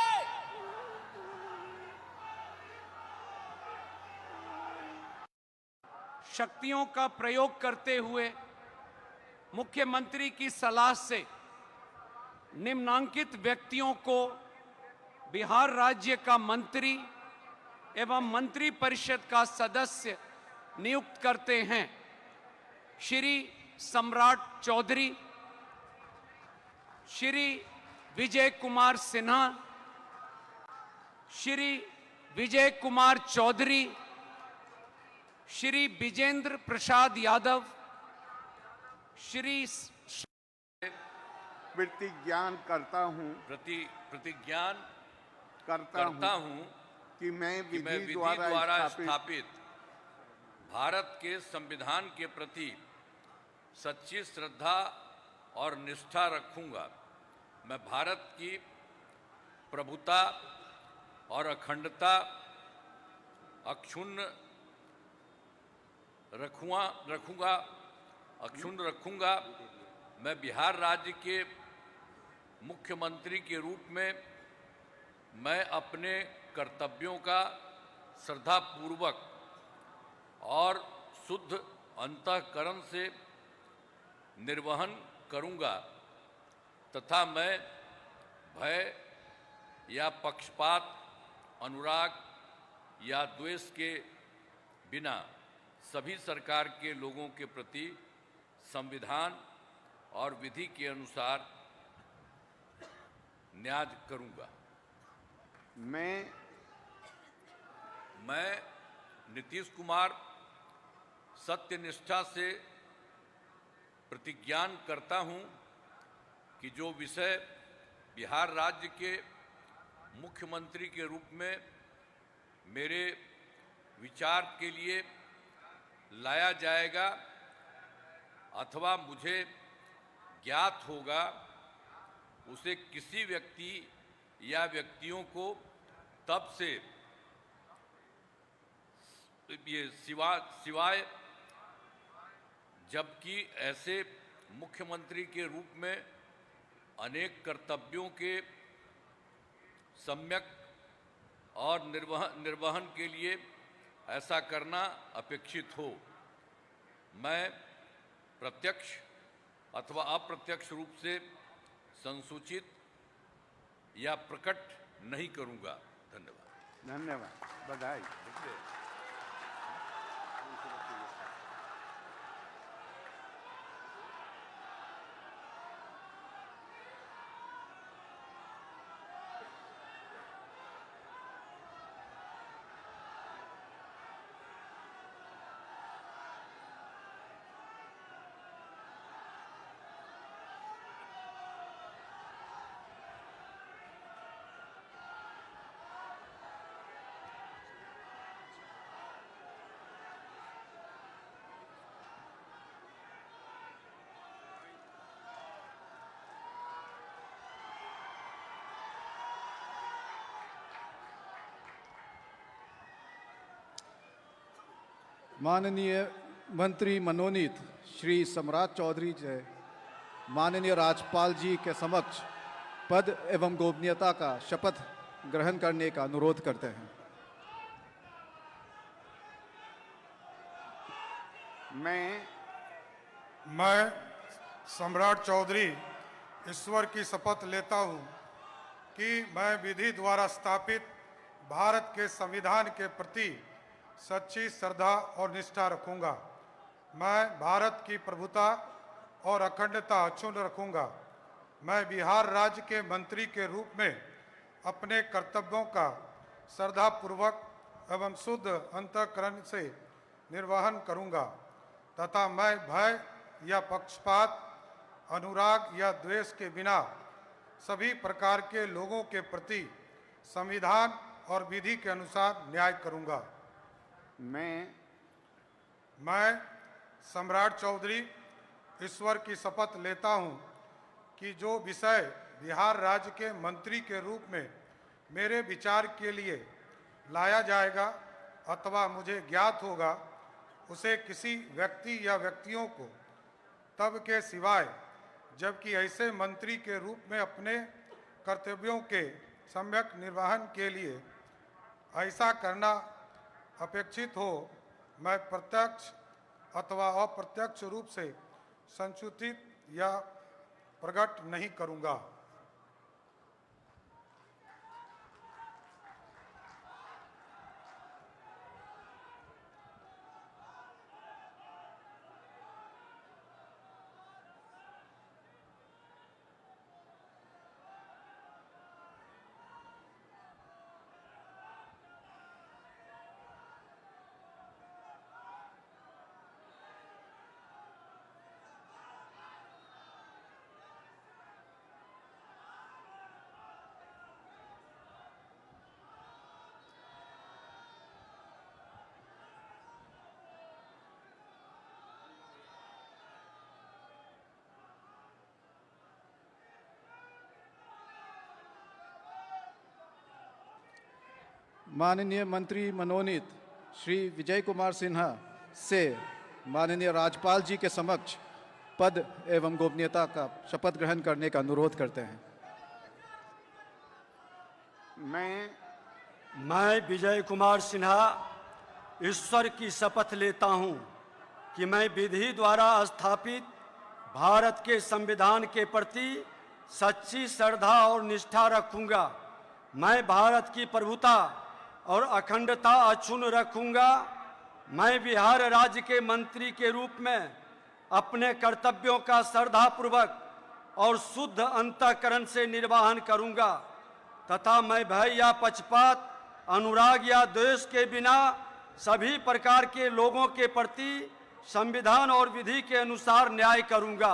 शक्तियों का प्रयोग करते हुए मुख्यमंत्री की सलाह से निम्नांकित व्यक्तियों को बिहार राज्य का मंत्री एवं मंत्री परिषद का सदस्य नियुक्त करते हैं। श्री सम्राट चौधरी, श्री विजय कुमार सिन्हा, श्री विजय कुमार चौधरी, श्री विजेंद्र प्रसाद यादव, श्री प्रतिज्ञान करता हूँ प्रतिज्ञान करता हूँ कि मैं विधि द्वारा स्थापित भारत के संविधान के प्रति सच्ची श्रद्धा और निष्ठा रखूंगा। मैं भारत की प्रभुता और अखंडता अक्षुण्ण रखूंगा। मैं बिहार राज्य के मुख्यमंत्री के रूप में मैं अपने कर्तव्यों का श्रद्धापूर्वक और शुद्ध अंतःकरण से निर्वहन करूंगा तथा मैं भय या पक्षपात, अनुराग या द्वेष के बिना सभी सरकार के लोगों के प्रति संविधान और विधि के अनुसार न्याय करूंगा। मैं नीतीश कुमार सत्यनिष्ठा से प्रतिज्ञान करता हूं कि जो विषय बिहार राज्य के मुख्यमंत्री के रूप में मेरे विचार के लिए लाया जाएगा अथवा मुझे ज्ञात होगा, उसे किसी व्यक्ति या व्यक्तियों को तब से ये सिवाय जबकि ऐसे मुख्यमंत्री के रूप में अनेक कर्तव्यों के सम्यक और निर्वहन के लिए ऐसा करना अपेक्षित हो, मैं प्रत्यक्ष अथवा अप्रत्यक्ष रूप से संसूचित या प्रकट नहीं करूंगा। धन्यवाद। धन्यवाद, बधाई। माननीय मंत्री मनोनीत श्री सम्राट चौधरी जी माननीय राज्यपाल जी के समक्ष पद एवं गोपनीयता का शपथ ग्रहण करने का अनुरोध करते हैं। मैं सम्राट चौधरी ईश्वर की शपथ लेता हूं कि मैं विधि द्वारा स्थापित भारत के संविधान के प्रति सच्ची श्रद्धा और निष्ठा रखूंगा। मैं भारत की प्रभुता और अखंडता अक्षुण्ण रखूंगा। मैं बिहार राज्य के मंत्री के रूप में अपने कर्तव्यों का श्रद्धापूर्वक एवं शुद्ध अंतःकरण से निर्वहन करूंगा तथा मैं भय या पक्षपात, अनुराग या द्वेष के बिना सभी प्रकार के लोगों के प्रति संविधान और विधि के अनुसार न्याय करूंगा। मैं सम्राट चौधरी ईश्वर की शपथ लेता हूं कि जो विषय बिहार राज्य के मंत्री के रूप में मेरे विचार के लिए लाया जाएगा अथवा मुझे ज्ञात होगा उसे किसी व्यक्ति या व्यक्तियों को तब के सिवाय जबकि ऐसे मंत्री के रूप में अपने कर्तव्यों के सम्यक निर्वहन के लिए ऐसा करना अपेक्षित हो, मैं प्रत्यक्ष अथवा अप्रत्यक्ष रूप से संसूचित या प्रकट नहीं करूंगा। माननीय मंत्री मनोनीत श्री विजय कुमार सिन्हा से माननीय राज्यपाल जी के समक्ष पद एवं गोपनीयता का शपथ ग्रहण करने का अनुरोध करते हैं। मैं विजय कुमार सिन्हा ईश्वर की शपथ लेता हूं कि मैं विधि द्वारा स्थापित भारत के संविधान के प्रति सच्ची श्रद्धा और निष्ठा रखूंगा। मैं भारत की प्रभुता और अखंडता अक्षुण्ण रखूंगा। मैं बिहार राज्य के मंत्री के रूप में अपने कर्तव्यों का श्रद्धापूर्वक और शुद्ध अंतःकरण से निर्वहन करूंगा तथा मैं भय या पक्षपात, अनुराग या द्वेष के बिना सभी प्रकार के लोगों के प्रति संविधान और विधि के अनुसार न्याय करूंगा।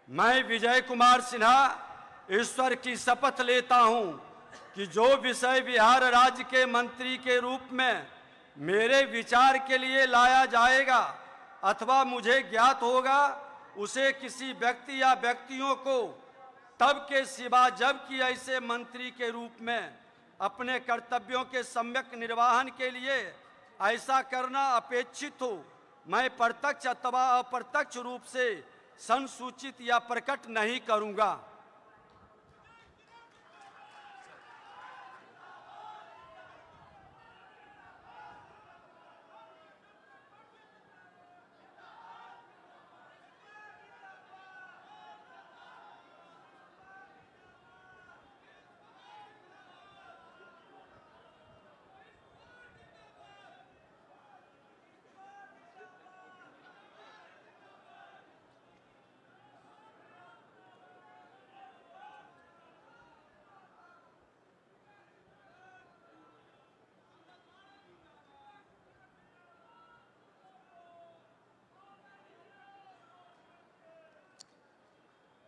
मैं विजय कुमार सिन्हा ईश्वर की शपथ लेता हूं कि जो विषय बिहार राज्य के मंत्री के रूप में मेरे विचार के लिए लाया जाएगा अथवा मुझे ज्ञात होगा उसे किसी व्यक्ति या व्यक्तियों को तब के सिवा जबकि ऐसे मंत्री के रूप में अपने कर्तव्यों के सम्यक निर्वहन के लिए ऐसा करना अपेक्षित हो, मैं प्रत्यक्ष अथवा अप्रत्यक्ष रूप से संसूचित या प्रकट नहीं करूंगा।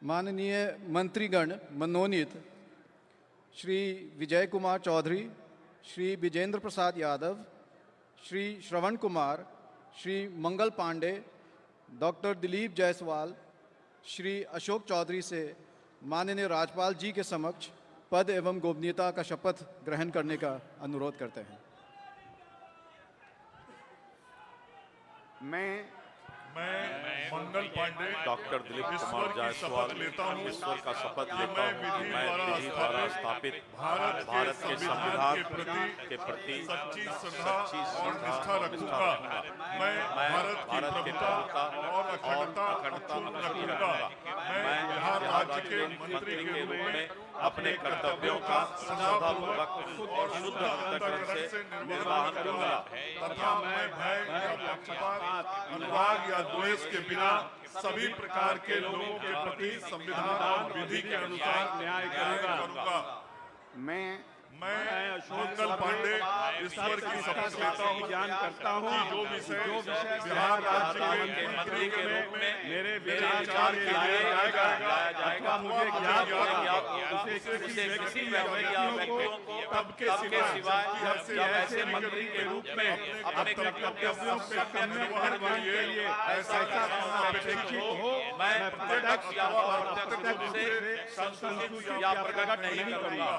माननीय मंत्रीगण मनोनीत श्री विजय कुमार चौधरी, श्री विजेंद्र प्रसाद यादव, श्री श्रवण कुमार, श्री मंगल पांडे, डॉक्टर दिलीप जायसवाल, श्री अशोक चौधरी से माननीय राज्यपाल जी के समक्ष पद एवं गोपनीयता का शपथ ग्रहण करने का अनुरोध करते हैं। मैं मंगल पांडे डॉक्टर दिलीप ईश्वर कुमार की जायसवाल शपथ लेता हूं ईश्वर का शपथ कि लेता मैं हूं कि मैं विधि विधि द्वारा स्थापित भारत के संविधान के प्रति सच्ची श्रद्धा और निष्ठा रखूंगा। मैं भारत की प्रभुता और अखंडता रखूंगा। मैं बिहार राज्य के मंत्री के रूप में अपने कर्तव्यों का श्रद्धापूर्वक और शुद्ध अंतःकरण से निर्वहन करूंगा तथा मैं भय या पक्षपात, अनुराग या द्वेष के बिना सभी प्रकार के लोगों के प्रति संविधान और विधि के अनुसार न्याय करूंगा। मैं मंगल पांडे ईश्वर की शपथ लेता हूं ज्ञान करता हूं कि जो विषय बिहार राज्य के मंत्री के रूप में मेरे विचार के लिए लाया जाएगा मुझे ज्ञात उसे किसी व्यक्तियों को तब के सिवाय ऐसे मंत्री के रूप में अपने कर्तव्यों का निर्वहन के लिए ऐसा अपेक्षित हो मैं प्रत्यक्ष या अप्रत्यक्ष रूप से संतुष्ट या प्रकट नहीं करूंगा।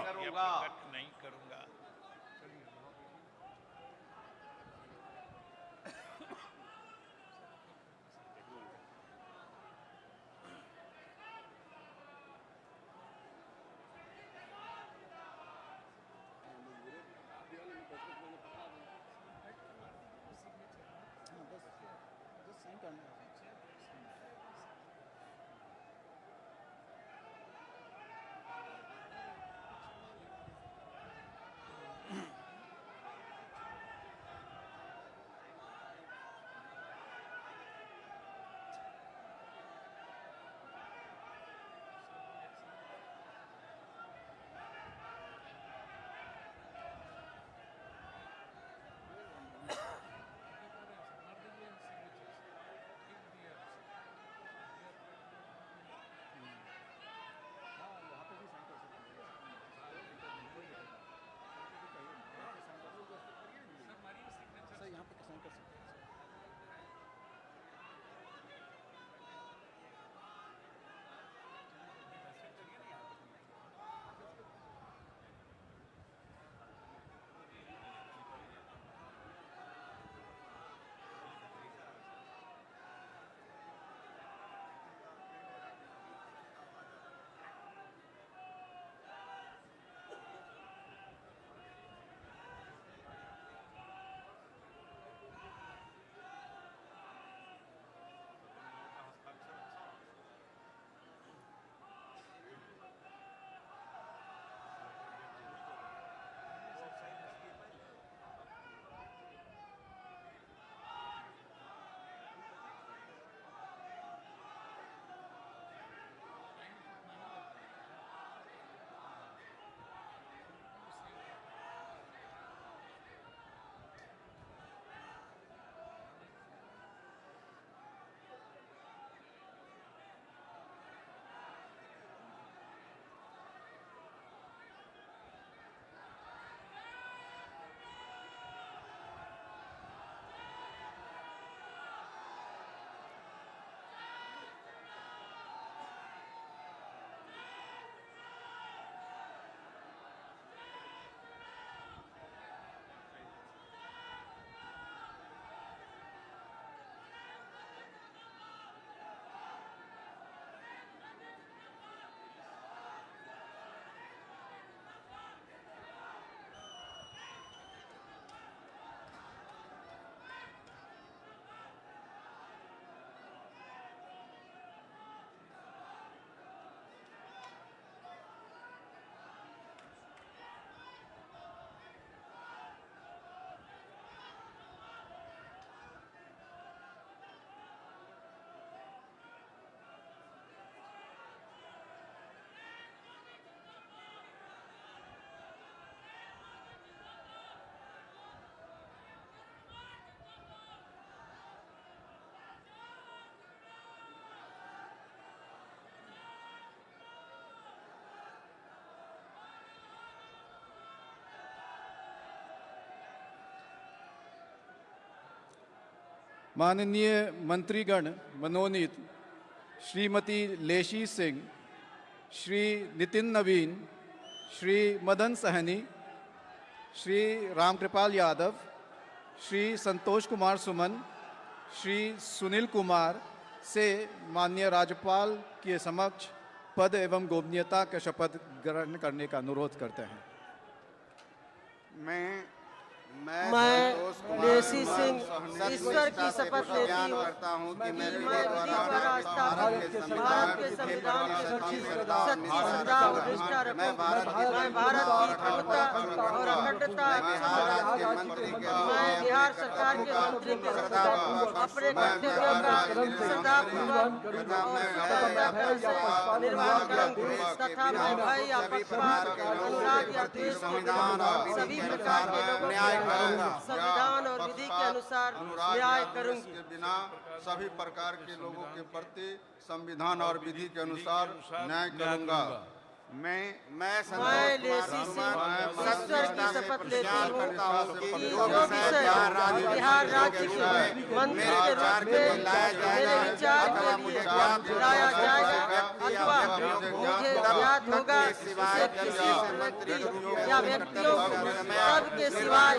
माननीय मंत्रीगण मनोनीत श्रीमती लेशी सिंह, श्री नितिन नवीन, श्री मदन सहनी, श्री रामकृपाल यादव, श्री संतोष कुमार सुमन, श्री सुनील कुमार से माननीय राज्यपाल के समक्ष पद एवं गोपनीयता के शपथ ग्रहण करने का अनुरोध करते हैं। मैं लेसी सिंह ईश्वर की शपथ लेती हूँ करता हूँ कि मैं विधि द्वारा स्थापित भारत के संविधान के सच्ची श्रद्धा और निष्ठा रखूं। मैं भारत की प्रभुता और अखंडता मैं बिहार सरकार के मंत्री के अपने कर्तव्यों का श्रद्धापूर्वक और से निर्वाह करूंगी तथा मैं भय या पक्षपात अनुराग या द्वेष के बिना सभी प्रकार के लोगों संविधान और विधि के अनुसार न्याय करूंगी। के बिना सभी प्रकार के लोगों के प्रति संविधान और विधि के अनुसार न्याय करूंगा। मैं लेसी सिंह ईश्वर की शपथ लेती हूँ कि जो विषय बिहार राज्य के मंत्री के रूप में मेरे विचार के लिए लाया जाएगा अथवा मुझे ज्ञात होगा उसे किसी व्यक्ति या व्यक्तियों सबके सिवाय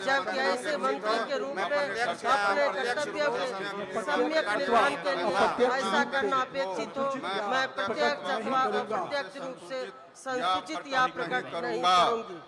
जबकि ऐसे मंत्री के रूप में अपने कर्तव्यों के सम्यक निर्वहन के लिए ऐसा करना अपेक्षित हो मैं प्रत्यक्ष अथवा अप्रत्यक्ष रूप से संसूचित या प्रकट नहीं करूंगी।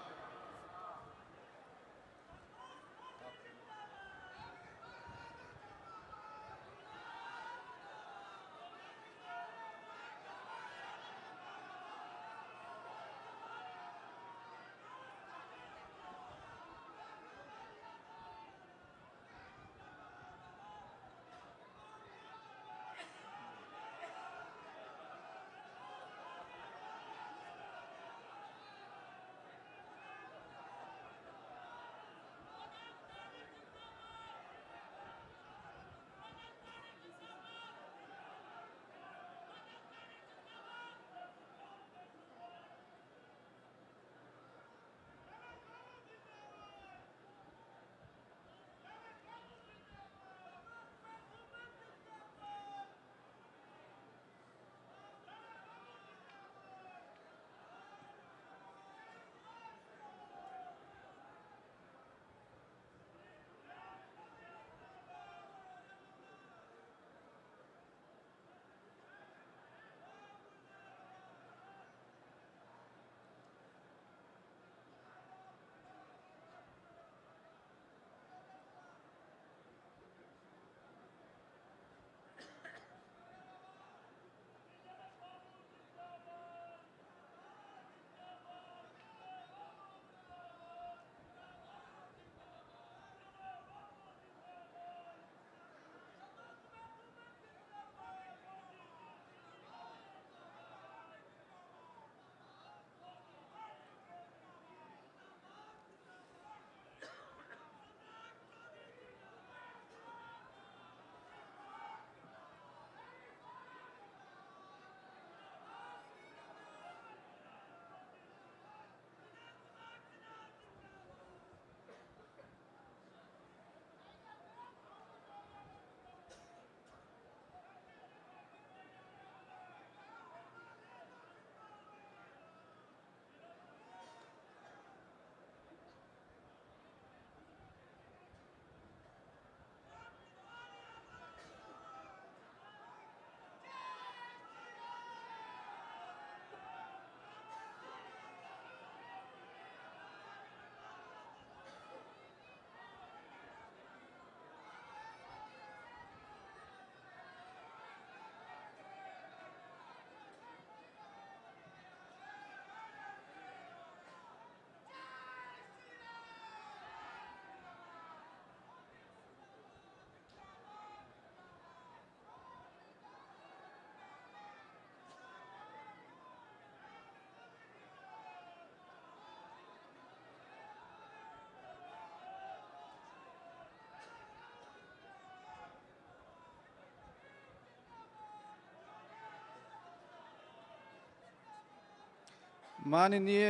माननीय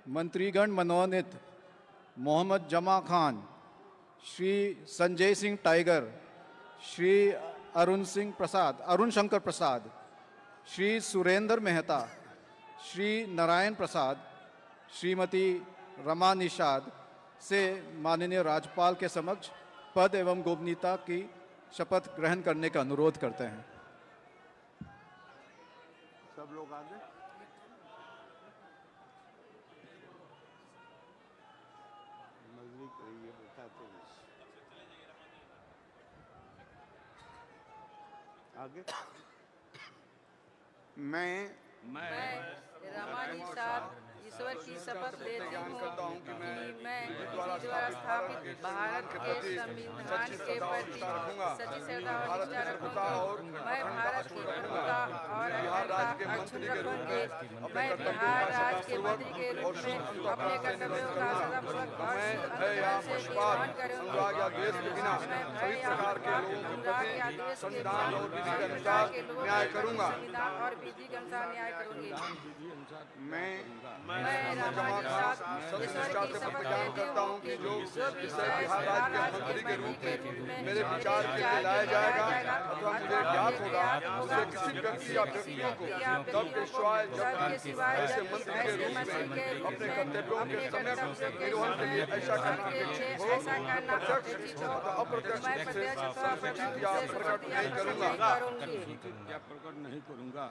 मंत्रीगण मनोनीत मोहम्मद जमा खान, श्री संजय सिंह टाइगर, श्री अरुण शंकर प्रसाद, श्री सुरेंद्र मेहता, श्री नारायण प्रसाद, श्रीमती रमा निषाद से माननीय राज्यपाल के समक्ष पद एवं गोपनीयता की शपथ ग्रहण करने का अनुरोध करते हैं। सब लोग आगे। नजदीक रहिए, बताते हैं। आगे। मैं रमानी साथ ईश्वर की शपथ लेती हूँ कि मैं विधि द्वारा स्थापित भारत के संविधान के प्रति सच्ची श्रद्धा और निष्ठा रखूंगा। मैं भारत की अखंडता और अखंडता अक्षुण्ण रखूंगी। मैं बिहार राज्य के मंत्री के रूप में अपने कर्तव्यों का सदापूर्वक और अंतःकरण से निर्वहन करूंगी। मैं भय या अनुराग या द्वेष के संविधान और विधि के अनुसार न्याय करूंगा। संविधान और विधि के अनुसार न्याय करूंगी। मैं रामानी साथ ईश्वर की शपथ लेती हूँ कि जो विषय बिहार राज्य के मंत्री के रूप में मेरे विचार के लिए लाया जाएगा अथवा मुझे ज्ञात होगा, उसे किसी व्यक्ति या व्यक्तियों को तब के सिवाय ऐसे मंत्री के रूप में अपने कर्तव्यों के समय निर्वहन के लिए ऐसा करना प्रत्यक्ष हो अप्रत्यक्ष संसूचित या प्रकट नहीं करूंगा।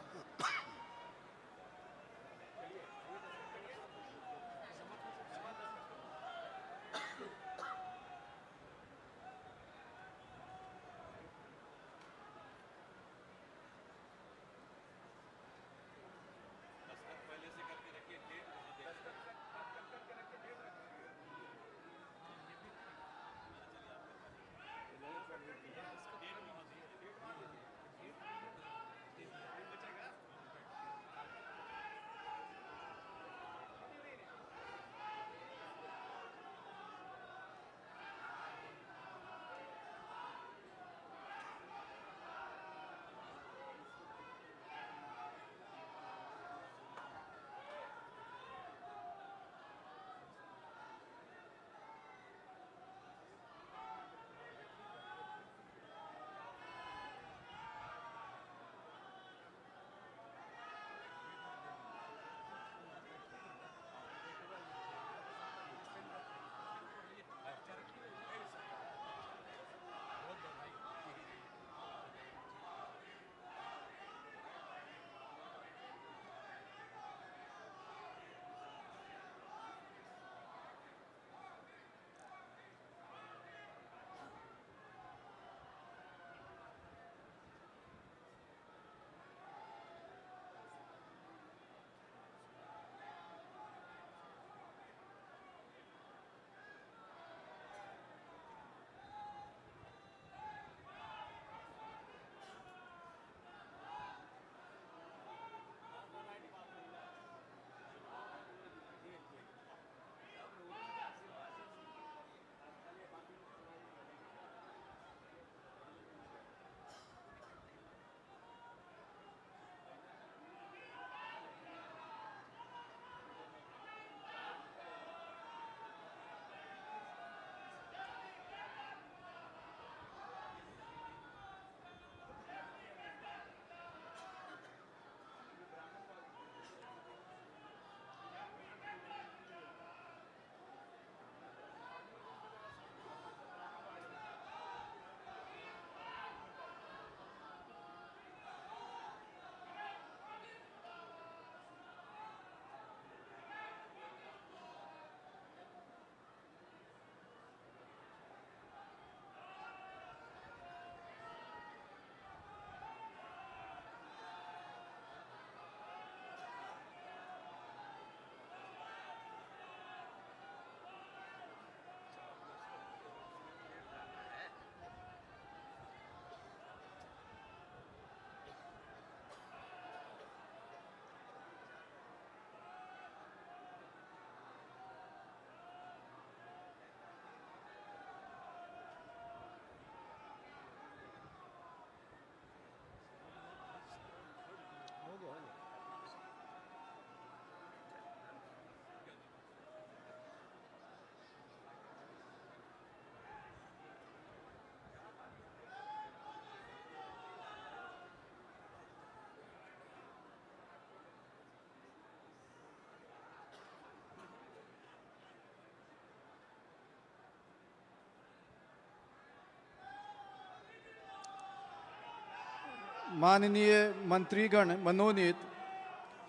माननीय मंत्रीगण मनोनीत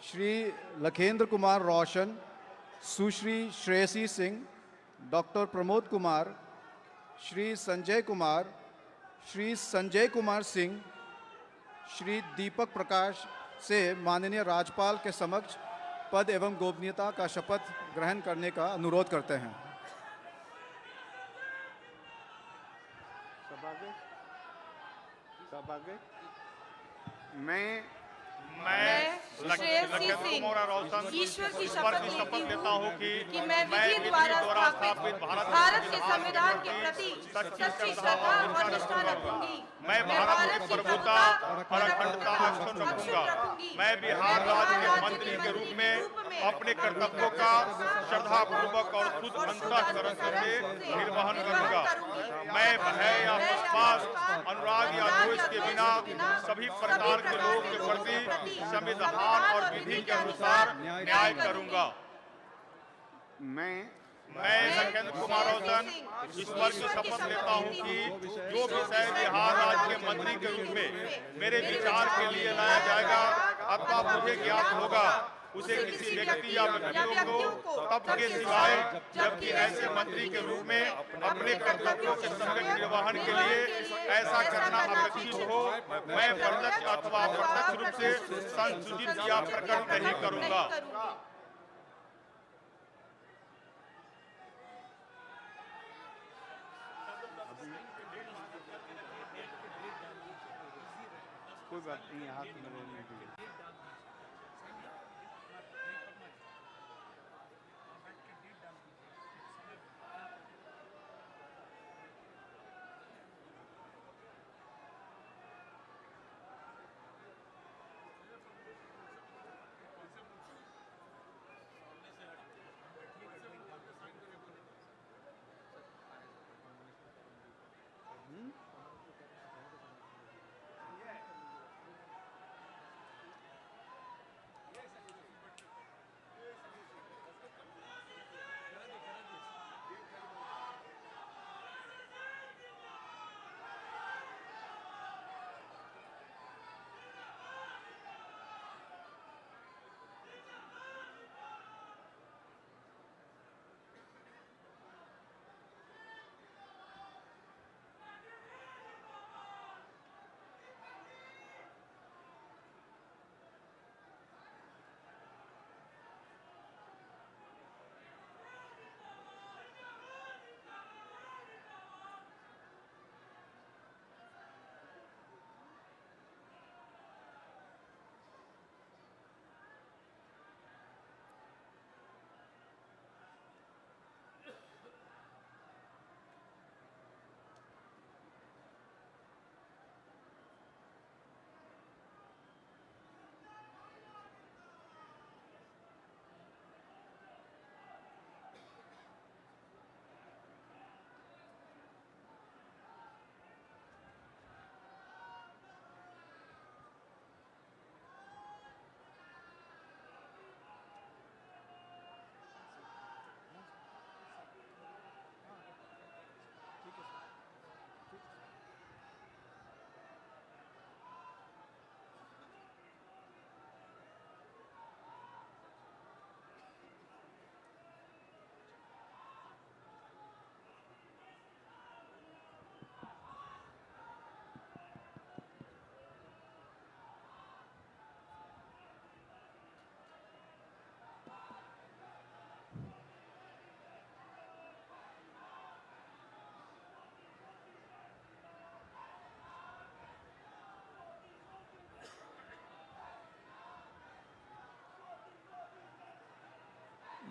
श्री लखेंद्र कुमार रोशन, सुश्री श्रेयसी सिंह, डॉक्टर प्रमोद कुमार, श्री संजय कुमार, श्री संजय कुमार सिंह, श्री दीपक प्रकाश से माननीय राज्यपाल के समक्ष पद एवं गोपनीयता का शपथ ग्रहण करने का अनुरोध करते हैं। सब आगे। मैं श्रेयसी सिंह ईश्वर की शपथ लेता हूँ कि मैं विधि द्वारा स्थापित भारत के संविधान के प्रति सच्ची श्रद्धा और निष्ठा रखूंगी। मैं भारत की प्रभुता और अखंडता अक्षुण्ण रखूंगा। मैं बिहार राज्य के मंत्री के रूप में अपने कर्तव्यों का श्रद्धापूर्वक और शुद्ध अंतःकरण से निर्वहन करूंगा। मैं भय या विश्वास, अनुराग या द्वेष के बिना सभी प्रकार के लोगों के प्रति संविधान और विधि के अनुसार न्याय करूंगा। मैं लखेंद्र कुमार रोशन ईश्वर की शपथ लेता हूं कि जो विषय बिहार राज्य के मंत्री के रूप में मेरे विचार के लिए लाया जाएगा अथवा मुझे ज्ञात होगा, उसे किसी व्यक्ति या व्यक्तियों को तब के सिवाय जबकि ऐसे मंत्री के रूप में अपने कर्तव्यों के सम्यक निर्वहन के लिए ऐसा करना अपेक्षित हो, मैं प्रत्यक्ष अथवा अप्रत्यक्ष रूप से संसूचित या प्रकट नहीं करूंगा। कोई बात नहीं, हाथ में लेने के लिए।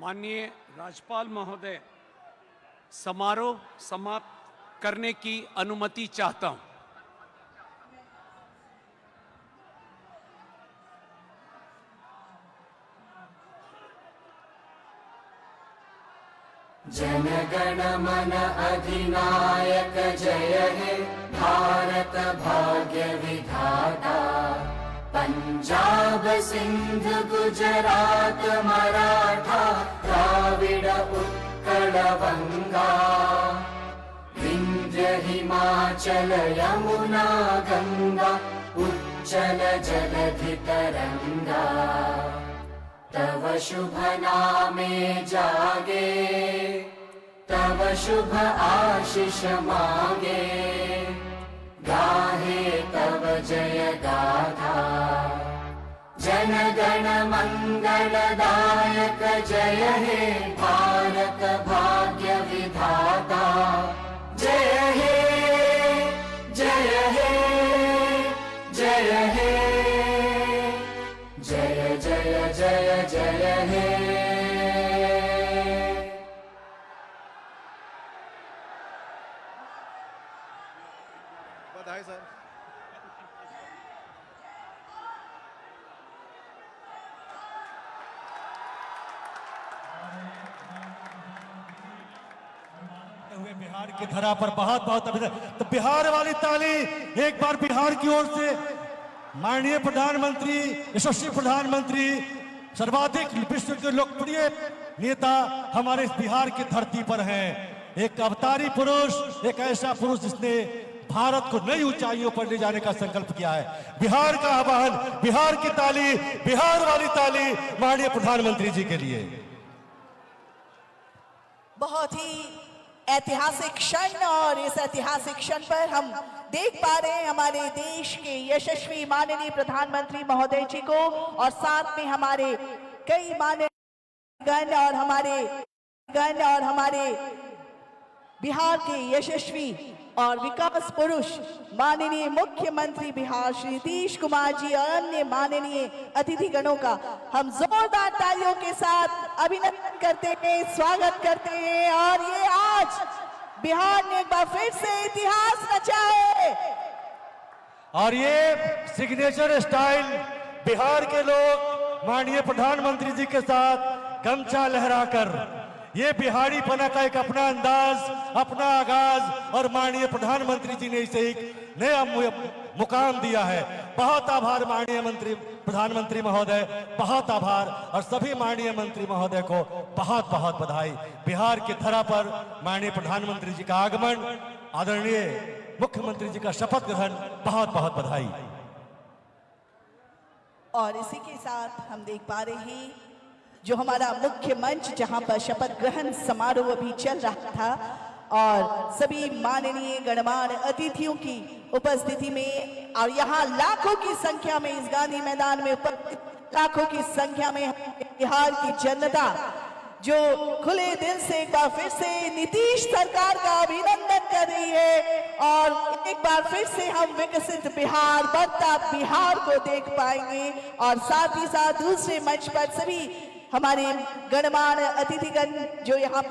माननीय राज्यपाल महोदय, समारोह समाप्त करने की अनुमति चाहता हूं। जनगण मन अधिनायक जय हे भारत भाग्य विधाता। पंजाब सिंध गुजरात मराठा द्राविड उत्कल बंगा। विंध्य हिमाचल यमुना गंगा उच्च चञ्चल जलधि तरङ्गा तव शुभ नामे जागे तव शुभ आशीष मांगे गाहे तव जय गाथा जन गण मंगलदायक जय हे भारत भाग्य विधाता जय हे जय हे जय हे जय जय जय जय हे। बधाई सर। हुए बिहार की धरा पर बहुत बहुत अभिनंदन। तो बिहार वाली ताली एक बार बिहार की ओर से माननीय प्रधानमंत्री, यशस्वी प्रधानमंत्री, सर्वाधिक विश्व के लोकप्रिय नेता हमारे इस बिहार की धरती पर हैं। एक अवतारी पुरुष, एक ऐसा पुरुष जिसने भारत को नई ऊंचाइयों पर ले जाने का संकल्प किया है। बिहार का आह्वान, बिहार की ताली, बिहार वाली ताली माननीय प्रधानमंत्री जी के लिए। बहुत ही ऐतिहासिक क्षण, और इस ऐतिहासिक क्षण पर हम देख पा रहे हैं हमारे देश के यशस्वी माननीय प्रधानमंत्री महोदय जी को, और साथ में हमारे कई माननीय गण और हमारे बिहार के यशस्वी और विकास पुरुष माननीय मुख्यमंत्री बिहार श्री नीतीश कुमार जी और अन्य माननीय अतिथि गणों का हम जोरदार तालियों के साथ अभिनंदन करते हैं, स्वागत करते हैं। और ये आज बिहार ने एक बार फिर से इतिहास रचा है। और ये सिग्नेचर स्टाइल बिहार के लोग माननीय प्रधानमंत्री जी के साथ गमछा लहराकर, ये बिहारी पना का एक अपना अंदाज, अपना आगाज, और माननीय प्रधानमंत्री जी ने इसे एक नया मुकाम दिया है। बहुत आभार माननीय प्रधानमंत्री महोदय, बहुत आभार, और सभी माननीय मंत्री महोदय को बहुत बहुत बधाई। बिहार की धरा पर माननीय प्रधानमंत्री जी का आगमन, आदरणीय मुख्यमंत्री जी का शपथ ग्रहण, बहुत बहुत बधाई। और इसी के साथ हम देख पा रहे हैं जो हमारा मुख्य मंच, जहां पर शपथ ग्रहण समारोह अभी चल रहा था, और सभी माननीय गणमान्य अतिथियों की उपस्थिति में, और यहाँ लाखों की संख्या में इस गांधी मैदान में उपस्थित लाखों की संख्या में बिहार की जनता जो खुले दिल से एक बार फिर से नीतीश सरकार का अभिनंदन कर रही है, और एक बार फिर से हम विकसित बिहार, बढ़ता बिहार को देख पाएंगे। और साथ ही साथ दूसरे मंच पर सभी हमारे गणमान्य अतिथिगण जो यहाँ पर